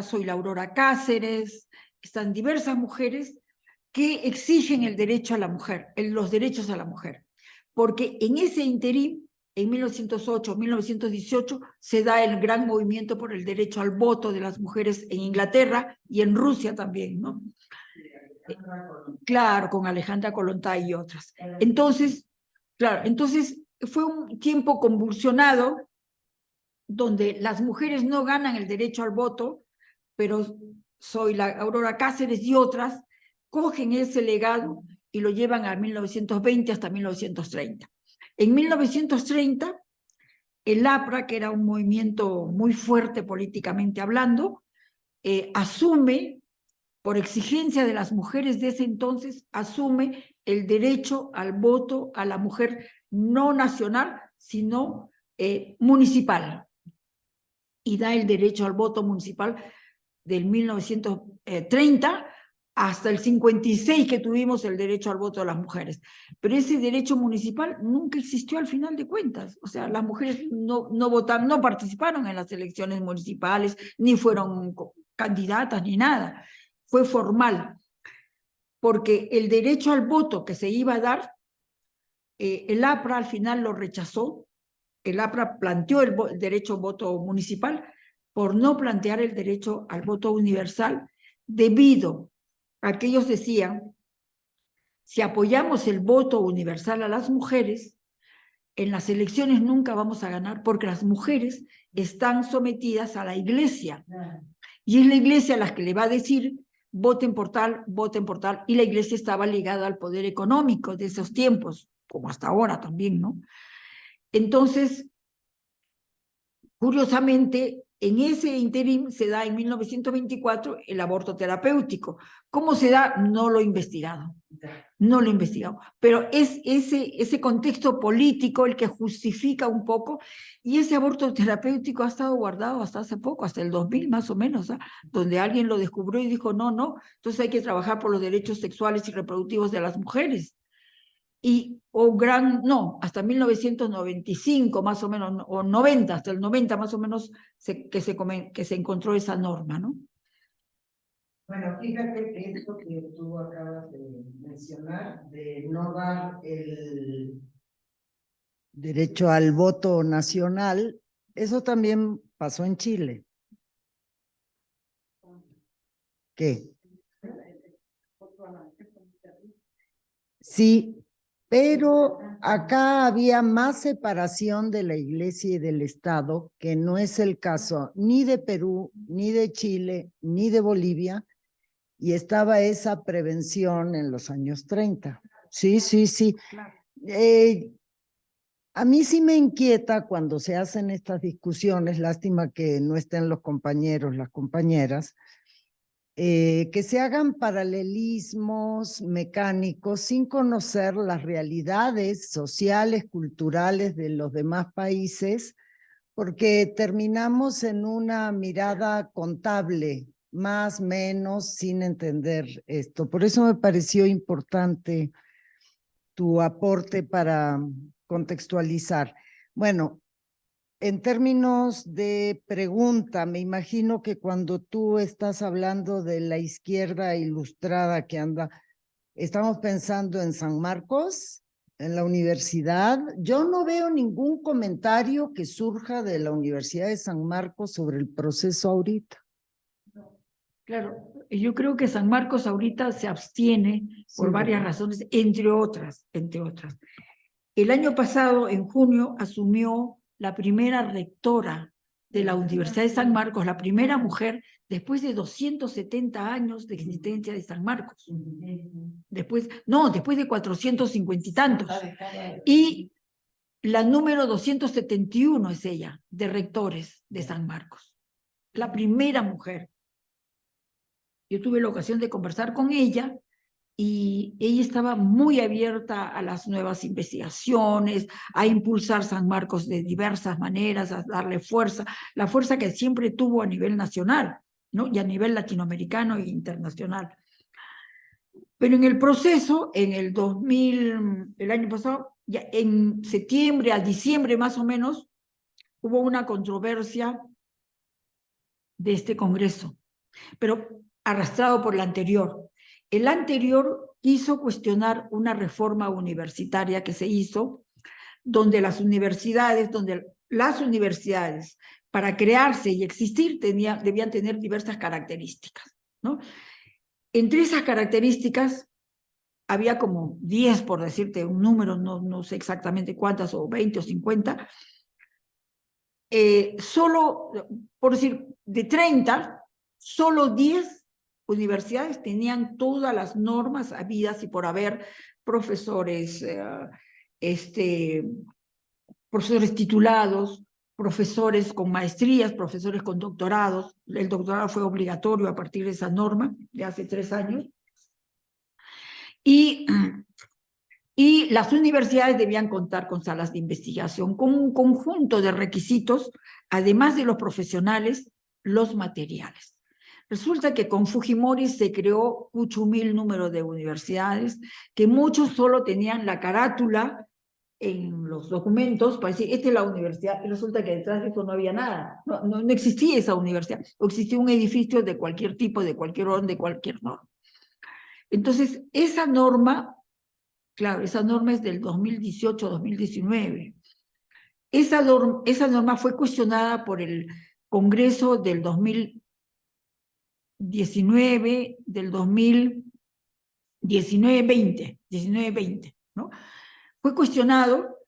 soy la Aurora Cáceres, están diversas mujeres que exigen el derecho a la mujer, los derechos a la mujer, porque en ese interín, en 1908, 1918, se da el gran movimiento por el derecho al voto de las mujeres en Inglaterra y en Rusia también, ¿no? Claro, con Alejandra Kollontai y otras. Entonces, claro, entonces fue un tiempo convulsionado donde las mujeres no ganan el derecho al voto, pero soy la Aurora Cáceres y otras cogen ese legado y lo llevan a 1920 hasta 1930. En 1930, el APRA, que era un movimiento muy fuerte políticamente hablando, asume, por exigencia de las mujeres de ese entonces, asume el derecho al voto a la mujer no nacional, sino municipal, y da el derecho al voto municipal del 1930 hasta el 56 que tuvimos el derecho al voto de las mujeres. Pero ese derecho municipal nunca existió al final de cuentas. O sea, las mujeres no votaron, no participaron en las elecciones municipales, ni fueron candidatas, ni nada. Fue formal, porque el derecho al voto que se iba a dar, el APRA al final lo rechazó. El APRA planteó el derecho al voto municipal por no plantear el derecho al voto universal, debido a que ellos decían, si apoyamos el voto universal a las mujeres, en las elecciones nunca vamos a ganar porque las mujeres están sometidas a la iglesia. Y es la iglesia la que le va a decir, voten por tal, y la iglesia estaba ligada al poder económico de esos tiempos, como hasta ahora también, ¿no? Entonces, curiosamente, en ese interín se da en 1924 el aborto terapéutico. ¿Cómo se da? No lo he investigado. No lo he investigado. Pero es ese contexto político el que justifica un poco, y ese aborto terapéutico ha estado guardado hasta hace poco, hasta el 2000 más o menos, ¿eh? Donde alguien lo descubrió y dijo, no, entonces hay que trabajar por los derechos sexuales y reproductivos de las mujeres. Hasta 1995 más o menos, o 90, hasta el 90 más o menos, que se encontró esa norma, ¿no? Bueno, fíjate que esto que tú acabas de mencionar, de no dar el derecho al voto nacional, eso también pasó en Chile. ¿Qué? Sí, pero acá había más separación de la Iglesia y del Estado, que no es el caso ni de Perú, ni de Chile, ni de Bolivia, y estaba esa prevención en los años 30. Sí, sí, sí. A mí sí me inquieta cuando se hacen estas discusiones, lástima que no estén los compañeros, las compañeras, que se hagan paralelismos mecánicos sin conocer las realidades sociales, culturales de los demás países, porque terminamos en una mirada contable, más, menos, sin entender esto. Por eso me pareció importante tu aporte para contextualizar. Bueno, en términos de pregunta, me imagino que cuando tú estás hablando de la izquierda ilustrada que anda, estamos pensando en San Marcos, en la universidad. Yo no veo ningún comentario que surja de la Universidad de San Marcos sobre el proceso ahorita. Claro, yo creo que San Marcos ahorita se abstiene por varias razones, entre otras. El año pasado, en junio, asumió la primera rectora de la Universidad de San Marcos, la primera mujer después de 270 años de existencia de San Marcos. Después de 450 y tantos. Y la número 271 es ella, de rectores de San Marcos. La primera mujer. Yo tuve la ocasión de conversar con ella y ella estaba muy abierta a las nuevas investigaciones, a impulsar San Marcos de diversas maneras, a darle fuerza, la fuerza que siempre tuvo a nivel nacional, ¿no? Y a nivel latinoamericano e internacional. Pero en el proceso, en el año pasado, ya en septiembre a diciembre más o menos, hubo una controversia de este Congreso, pero arrastrado por la anterior. El anterior quiso cuestionar una reforma universitaria que se hizo, donde las universidades, para crearse y existir, debían tener diversas características, ¿no? Entre esas características, había como 10, por decirte un número, no sé exactamente cuántas, o 20 o 50, solo, por decir, de 30, solo 10 universidades tenían todas las normas habidas y por haber, profesores, profesores titulados, profesores con maestrías, profesores con doctorados. El doctorado fue obligatorio a partir de esa norma de hace 3 años. Y las universidades debían contar con salas de investigación, con un conjunto de requisitos, además de los profesionales, los materiales. Resulta que con Fujimori se creó cuchumil número de universidades, que muchos solo tenían la carátula en los documentos para decir, esta es la universidad, y resulta que detrás de eso no había nada, no existía esa universidad, o existía un edificio de cualquier tipo, de cualquier orden, de cualquier norma. Entonces, esa norma, claro, esa norma es del 2018-2019. Esa norma fue cuestionada por el Congreso del 2019, del 2019-20, ¿no? Fue cuestionado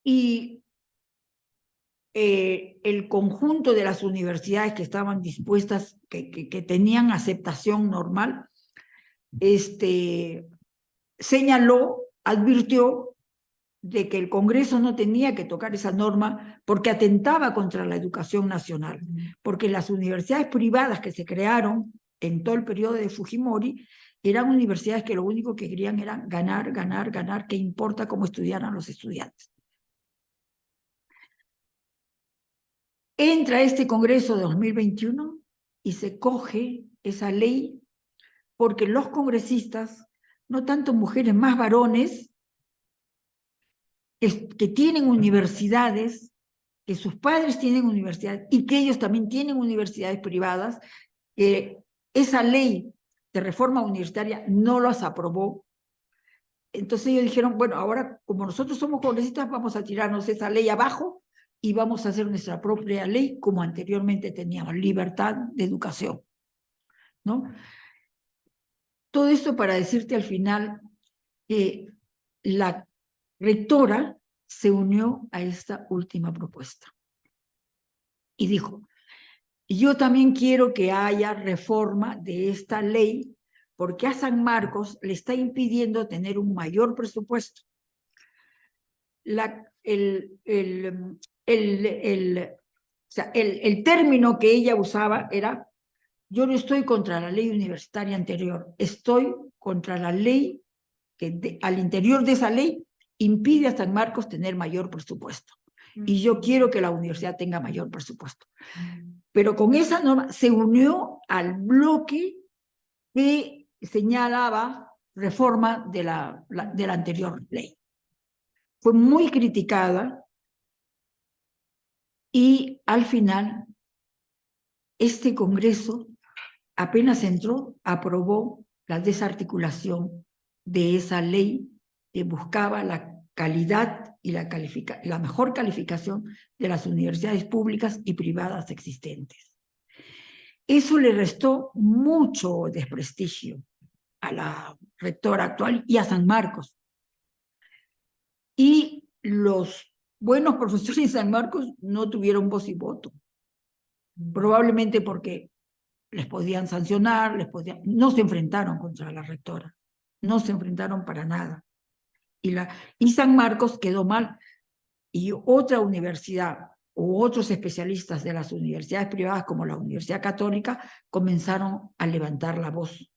y el conjunto de las universidades que estaban dispuestas, que tenían aceptación normal, señaló, advirtió de que el Congreso no tenía que tocar esa norma porque atentaba contra la educación nacional, porque las universidades privadas que se crearon en todo el periodo de Fujimori eran universidades que lo único que querían era ganar, ganar, ganar, qué importa cómo estudiaran los estudiantes. Entra este Congreso de 2021 y se coge esa ley porque los congresistas, no tanto mujeres, más varones, que tienen universidades, que sus padres tienen universidades y que ellos también tienen universidades privadas, esa ley de reforma universitaria no las aprobó. Entonces ellos dijeron, bueno, ahora como nosotros somos congresistas, vamos a tirarnos esa ley abajo y vamos a hacer nuestra propia ley como anteriormente teníamos, libertad de educación, ¿no? Todo esto para decirte al final que la rectora se unió a esta última propuesta y dijo, yo también quiero que haya reforma de esta ley porque a San Marcos le está impidiendo tener un mayor presupuesto. El término que ella usaba era, yo no estoy contra la ley universitaria anterior, estoy contra la ley que al interior de esa ley impide a San Marcos tener mayor presupuesto. Y yo quiero que la universidad tenga mayor presupuesto. Pero con esa norma se unió al bloque que señalaba reforma de la anterior ley. Fue muy criticada y al final este Congreso apenas entró, aprobó la desarticulación de esa ley que buscaba la calidad y la mejor calificación de las universidades públicas y privadas existentes. Eso le restó mucho desprestigio a la rectora actual y a San Marcos. Y los buenos profesores de San Marcos no tuvieron voz y voto, probablemente porque les podían sancionar, no se enfrentaron contra la rectora, no se enfrentaron para nada. Y San Marcos quedó mal. Y otra universidad u otros especialistas de las universidades privadas, como la Universidad Católica, comenzaron a levantar la voz.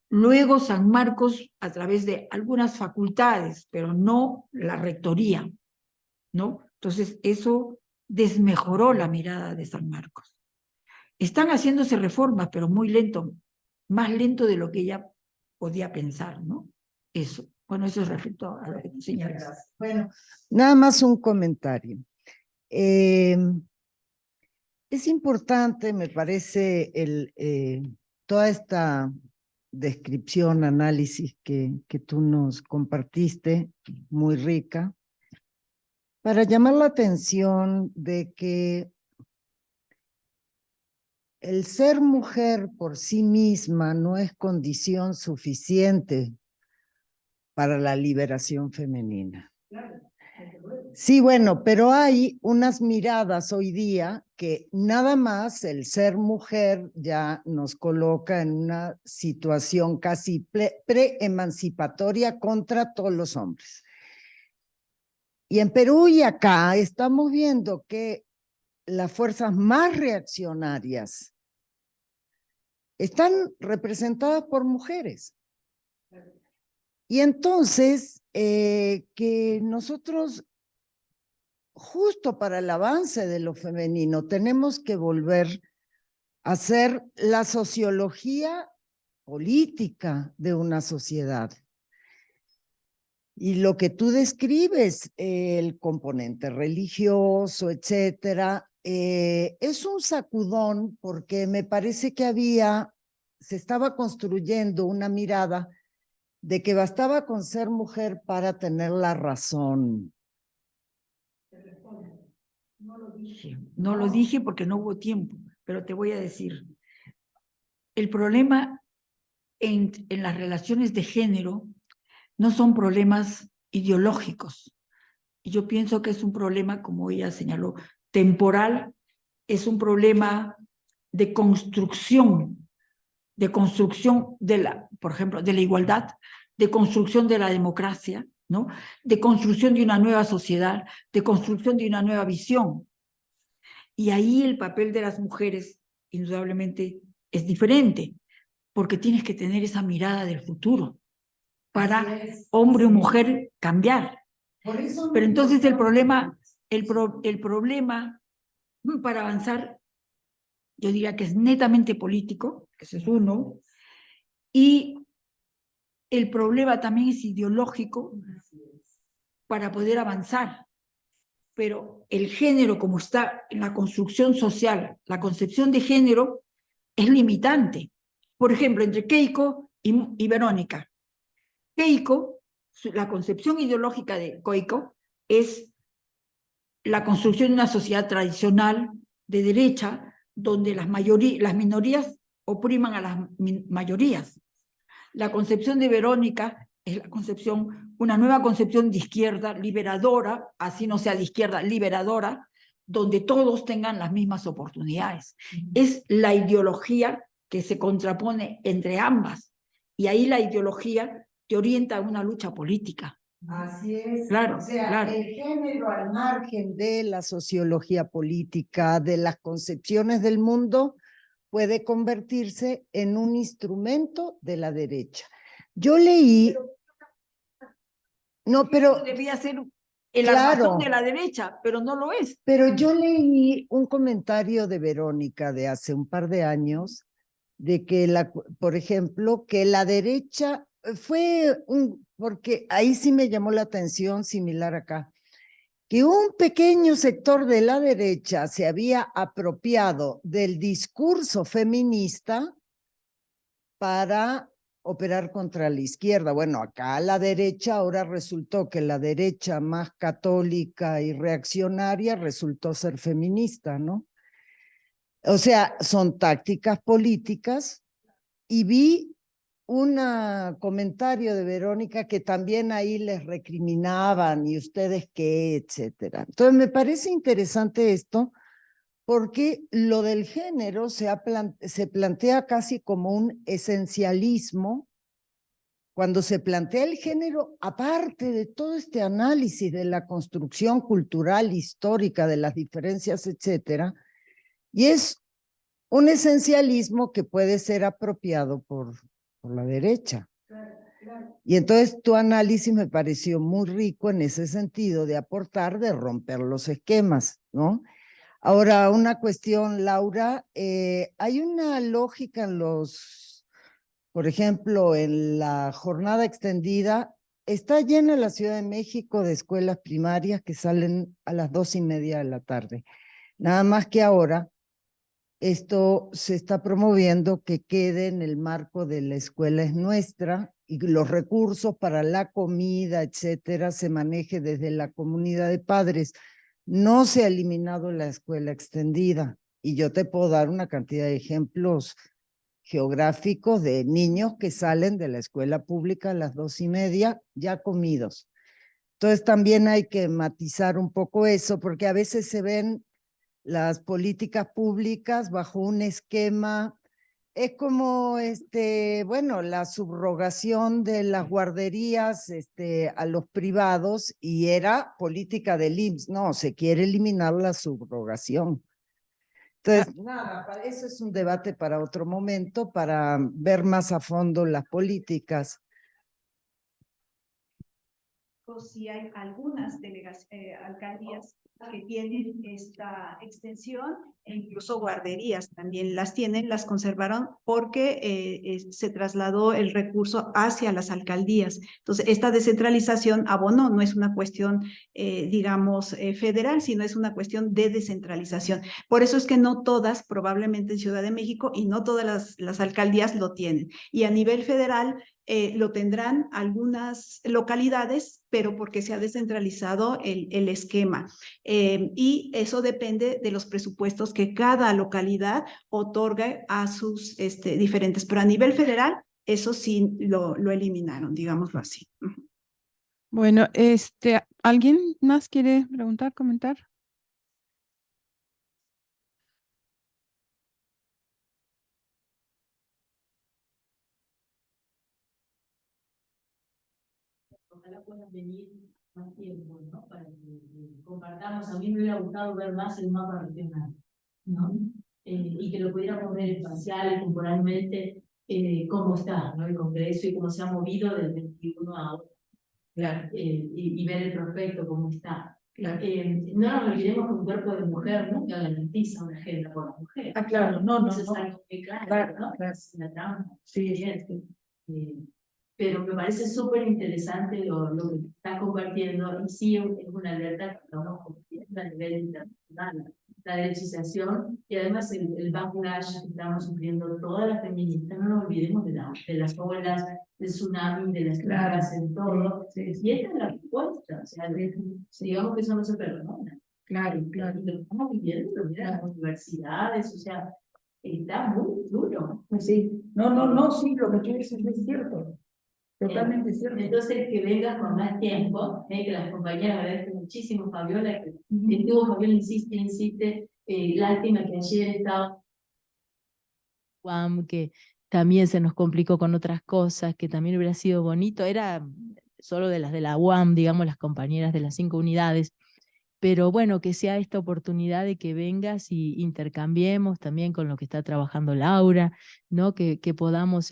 Luego San Marcos, a través de algunas facultades, pero no la rectoría, ¿no? Entonces, eso desmejoró la mirada de San Marcos. Están haciéndose reformas, pero muy lento, más lento de lo que ella podía pensar, ¿no? Eso. Bueno, eso es respecto a lo que tú señalas. Bueno, nada más un comentario. Es importante, me parece, toda esta descripción, análisis que tú nos compartiste, muy rica, para llamar la atención de que el ser mujer por sí misma no es condición suficiente para la liberación femenina. Sí, bueno, pero hay unas miradas hoy día que nada más el ser mujer ya nos coloca en una situación casi pre-emancipatoria contra todos los hombres. Y en Perú y acá estamos viendo que las fuerzas más reaccionarias están representadas por mujeres. Y entonces, que nosotros, justo para el avance de lo femenino, tenemos que volver a hacer la sociología política de una sociedad. Y lo que tú describes, el componente religioso, etcétera, es un sacudón porque me parece que se estaba construyendo una mirada de que bastaba con ser mujer para tener la razón. No lo dije porque no hubo tiempo, pero te voy a decir, el problema en las relaciones de género no son problemas ideológicos. Yo pienso que es un problema, como ella señaló, temporal, es un problema de construcción por ejemplo, de la igualdad, de construcción de la democracia, ¿no? De construcción de una nueva sociedad, de construcción de una nueva visión. Y ahí el papel de las mujeres, indudablemente, es diferente, porque tienes que tener esa mirada del futuro para hombre o mujer cambiar. Pero entonces el problema para avanzar, yo diría que es netamente político, ese es uno, y el problema también es ideológico para poder avanzar. Pero el género, como está en la construcción social, la concepción de género es limitante. Por ejemplo, entre Keiko y Verónica. Keiko, la concepción ideológica de Keiko es la construcción de una sociedad tradicional de derecha, donde las minorías opriman a las mayorías. La concepción de Verónica es la concepción, una nueva concepción de izquierda liberadora, así no sea de izquierda liberadora, donde todos tengan las mismas oportunidades. Es la ideología que se contrapone entre ambas, y ahí la ideología te orienta a una lucha política. Así es. Claro, O sea, claro. el género al margen de la sociología política, de las concepciones del mundo, puede convertirse en un instrumento de la derecha. Yo leí, no, pero Debía ser el claro, armazón de la derecha, pero no lo es. pero yo leí un comentario de Verónica de hace un par de años, de que por ejemplo, que la derecha porque ahí sí me llamó la atención, similar acá, que un pequeño sector de la derecha se había apropiado del discurso feminista para operar contra la izquierda. Bueno, acá la derecha, ahora resultó que la derecha más católica y reaccionaria resultó ser feminista, ¿no? O sea, son tácticas políticas, y vi un comentario de Verónica que también ahí les recriminaban, y ustedes qué, etcétera. Entonces me parece interesante esto, porque lo del género se plantea casi como un esencialismo. Cuando se plantea el género, aparte de todo este análisis de la construcción cultural, histórica, de las diferencias, etcétera, y es un esencialismo que puede ser apropiado por la derecha. Y entonces tu análisis me pareció muy rico en ese sentido de aportar, de romper los esquemas, ¿no? Ahora, una cuestión, Laura, hay una lógica en por ejemplo, en la jornada extendida, está llena la Ciudad de México de escuelas primarias que salen a las 2:30 de la tarde. Nada más que ahora, esto se está promoviendo que quede en el marco de la escuela es nuestra, y los recursos para la comida, etcétera, se maneje desde la comunidad de padres. No se ha eliminado la escuela extendida, y yo te puedo dar una cantidad de ejemplos geográficos de niños que salen de la escuela pública a las 2:30 ya comidos. Entonces también hay que matizar un poco eso, porque a veces se ven las políticas públicas bajo un esquema. Es como, bueno, la subrogación de las guarderías a los privados, y era política del IMSS. No, se quiere eliminar la subrogación. Entonces, nada, eso es un debate para otro momento, para ver más a fondo las políticas. Sí hay algunas alcaldías que tienen esta extensión, e incluso guarderías también las tienen, las conservaron porque se trasladó el recurso hacia las alcaldías. Entonces, esta descentralización abonó, no es una cuestión, digamos, federal, sino es una cuestión de descentralización. Por eso es que no todas, probablemente en Ciudad de México, y no todas las alcaldías lo tienen. Y a nivel federal, lo tendrán algunas localidades, pero porque se ha descentralizado el esquema. Y eso depende de los presupuestos que cada localidad otorga a sus diferentes. Pero a nivel federal, eso sí lo eliminaron, digámoslo así. Bueno, ¿alguien más quiere preguntar, comentar? Ojalá puedan venir más tiempo, ¿no? Para que compartamos. A mí me hubiera gustado ver más el mapa regional, ¿no? Y que lo pudiéramos ver espacial y temporalmente, cómo está, ¿no? El Congreso y cómo se ha movido del 21 a ahora. Claro. Y ver el prospecto, cómo está. Claro. No nos olvidemos que un cuerpo de mujer nunca garantiza una agenda por la mujer. Ah, claro, no. Eso es algo muy claro, Claro, ¿no? claro. Es una trampa. Sí. Pero me parece súper interesante lo que estás compartiendo, y sí es una alerta que estamos compartiendo a nivel internacional, la derechización y además el backlash que estamos sufriendo todas las feministas. No nos olvidemos de las olas, del tsunami, de las guerras, en todo. Sí. Y esta es la respuesta, o sea, digamos que eso no se perdona. Claro. Y lo estamos viviendo, mira, las universidades, o sea, está muy duro. Sí. No, sí, lo que tú dices es cierto. Totalmente cierto. Entonces, que vengas con más tiempo, que las compañeras agradezco muchísimo, Fabiola, que estuvo, Fabiola insiste, lástima que ayer estaba que también se nos complicó con otras cosas, que también hubiera sido bonito, era solo de las de la UAM, digamos, las compañeras de las 5 unidades, pero bueno, que sea esta oportunidad de que vengas y intercambiemos también con lo que está trabajando Laura, ¿no? Que podamos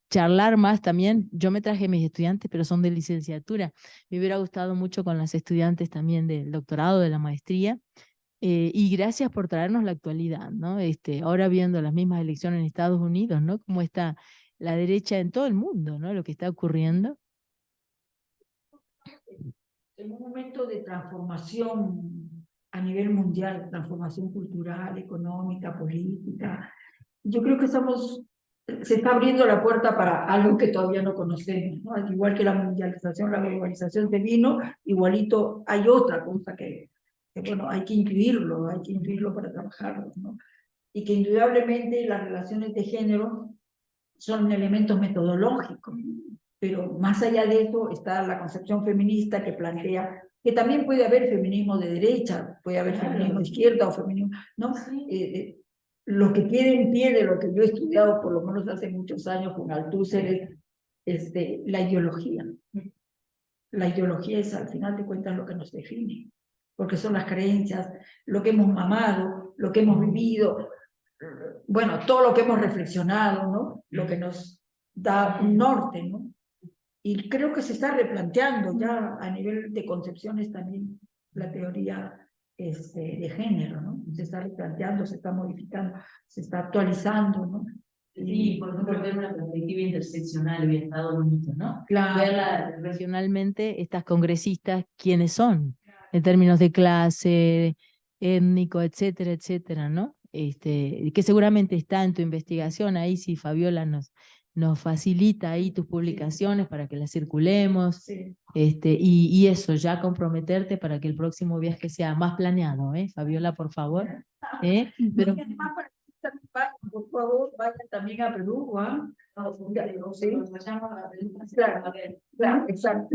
charlar más también. Yo me traje mis estudiantes, pero son de licenciatura. Me hubiera gustado mucho con las estudiantes también del doctorado, de la maestría. Y gracias por traernos la actualidad, ¿no? Ahora viendo las mismas elecciones en Estados Unidos, ¿no? Cómo está la derecha en todo el mundo, ¿no? Lo que está ocurriendo. En un momento de transformación a nivel mundial, transformación cultural, económica, política, yo creo que se está abriendo la puerta para algo que todavía no conocemos, ¿no? Al igual que la mundialización, la globalización se vino, igualito hay otra cosa bueno, hay que incluirlo para trabajarlo, ¿no? Y que indudablemente las relaciones de género son elementos metodológicos, pero más allá de eso está la concepción feminista que plantea que también puede haber feminismo de derecha, puede haber feminismo de izquierda o feminismo, ¿no? Lo que queda en pie de lo que yo he estudiado por lo menos hace muchos años con Althusser es la ideología. La ideología es al final de cuentas lo que nos define, porque son las creencias, lo que hemos mamado, lo que hemos vivido, bueno, todo lo que hemos reflexionado, ¿no? Lo que nos da un norte, ¿no? Y creo que se está replanteando ya a nivel de concepciones también la teoría de género, ¿no? Se está replanteando, se está modificando, se está actualizando, ¿no? Sí, por ejemplo, ver una perspectiva interseccional hubiera estado bonito, ¿no? Claro. Verla Regionalmente, estas congresistas, ¿quiénes son? En términos de clase, étnico, etcétera, etcétera, ¿no? Que seguramente está en tu investigación ahí, si Fabiola nos facilita ahí tus publicaciones para que las circulemos, Sí. y eso, ya comprometerte para que el próximo viaje sea más planeado, Fabiola, por favor. Pero Por favor, vayan también a Perú, ¿ah? Sí. Claro, exacto.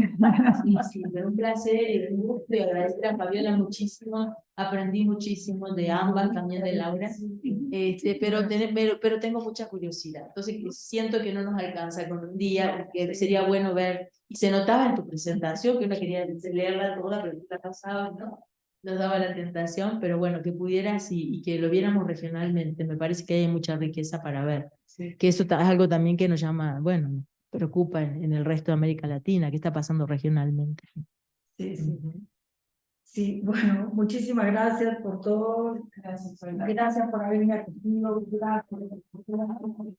Sí, pero un placer, un gusto, y agradecer a Fabiola muchísimo, aprendí muchísimo de ambas, también de Laura, pero tengo mucha curiosidad, entonces siento que no nos alcanza con un día, que sería bueno ver, y se notaba en tu presentación que uno quería leerla toda, pero la pasaba, ¿no? Nos daba la tentación, pero bueno, que pudieras y que lo viéramos regionalmente, me parece que hay mucha riqueza para ver, que eso es algo también que nos llama, bueno, nos preocupa en el resto de América Latina, qué está pasando regionalmente. Sí, sí. Sí, bueno, muchísimas gracias por todo. Gracias por haber venido conmigo.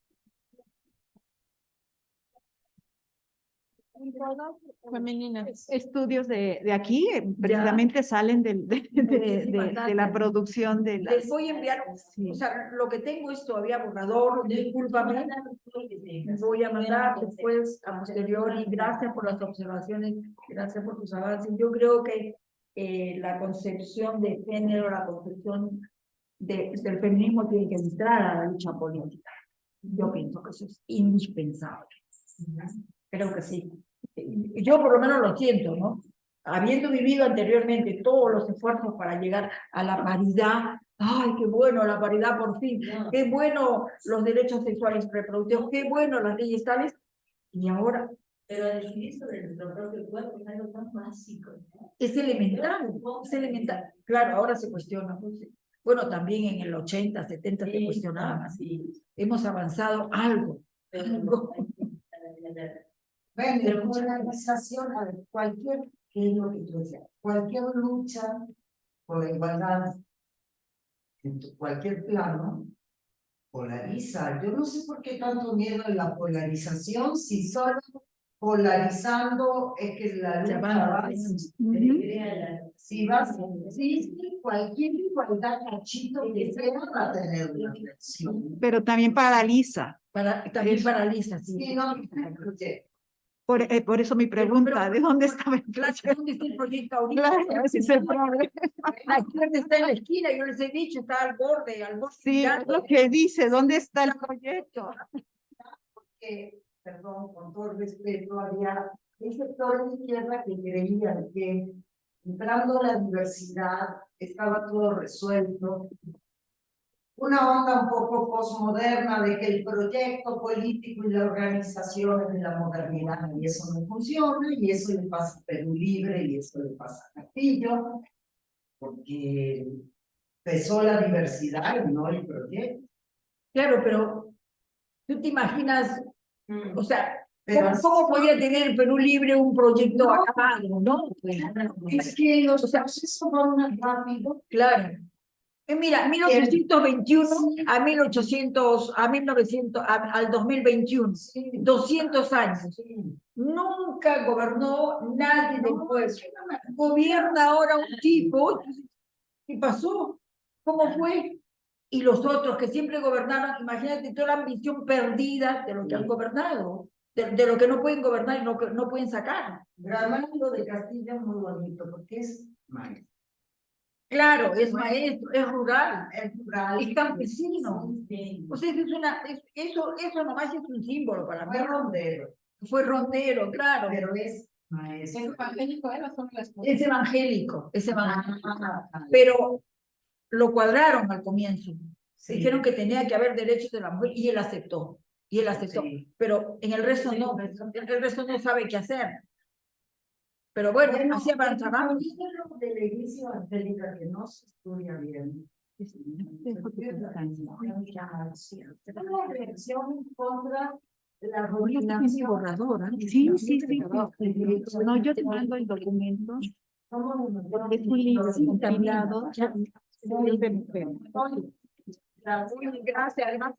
Femeninas. Estudios de aquí, precisamente salen de la producción de las... Les voy a enviar, o sea, lo que tengo es todavía borrador, discúlpame, voy a mandar después a posteriori, gracias por las observaciones, gracias por tus avances. Yo creo que la concepción de género, la concepción del feminismo tiene que entrar a la lucha política. Yo pienso que eso es indispensable. Creo que sí. Yo por lo menos lo siento, ¿no? Habiendo vivido anteriormente todos los esfuerzos para llegar a la paridad, ¡ay, qué bueno la paridad por fin! ¡Qué bueno los derechos sexuales y reproductivos! ¡Qué bueno las leyes tales! Y ahora... Pero decidir sobre nuestro propio cuerpo es algo tan básico, ¿no? Es elemental, es elemental. Claro, ahora se cuestiona. Bueno, también en el 80, 70 se cuestionaba. Sí. Hemos avanzado algo. Bueno, polarización, a ver, ¿qué es lo que tú decías? Cualquier lucha por la igualdad en cualquier plano polariza. Yo no sé por qué tanto miedo en la polarización, si solo polarizando es que la lucha va. Si vas, sí, cualquier igualdad cachito que sea va a tener una reacción. Pero también paraliza. También paraliza, sí. Sí, no, escuché. Por eso mi pregunta, ¿de dónde está el proyecto? ¿Dónde está el proyecto ahorita? Claro, ese es el problema. La izquierda está en la esquina, yo les he dicho, está al borde. Sí, es lo que dice, ¿dónde está el proyecto? Porque perdón, con todo el respeto, había un sector de izquierda que creía que entrando la diversidad estaba todo resuelto. Una onda un poco posmoderna de que el proyecto político y la organización es de la modernidad y eso no funciona, y eso le pasa a Perú Libre y eso le pasa a Castillo, porque pesó la diversidad y no el proyecto. Claro, pero tú te imaginas, o sea, Pero ¿cómo podía tener Perú Libre un proyecto No. acabado, no? Pues, es que los procesos van más rápido. claro. Mira, 1821 a 1800, a 1900, al 2021, 200 años. Nunca gobernó nadie del pueblo. Gobierna ahora un tipo, ¿qué pasó? ¿Cómo fue? Y los otros que siempre gobernaron, imagínate toda la ambición perdida de lo que han gobernado, de lo que no pueden gobernar y no pueden sacar. Gramado de Castilla es muy bonito porque es maestro. Claro, es maestro, es rural, Es rural. es campesino. Sí. O sea, eso nomás es un símbolo para mí. Fue rondero, Fue rondero, claro. pero es maestro. Es evangélico, es evangélico. Pero lo cuadraron al comienzo. Sí. Dijeron que tenía que haber derechos de la mujer y él aceptó. Y él aceptó. Sí. Pero en el resto no. El resto no sabe qué hacer. Pero bueno, así avanzamos. El de la iglesia evangélica que no se estudia bien. Una reacción contra la ruinación. borradora. Sí. No, yo te mando el documento. Es un libro compilado. Gracias, además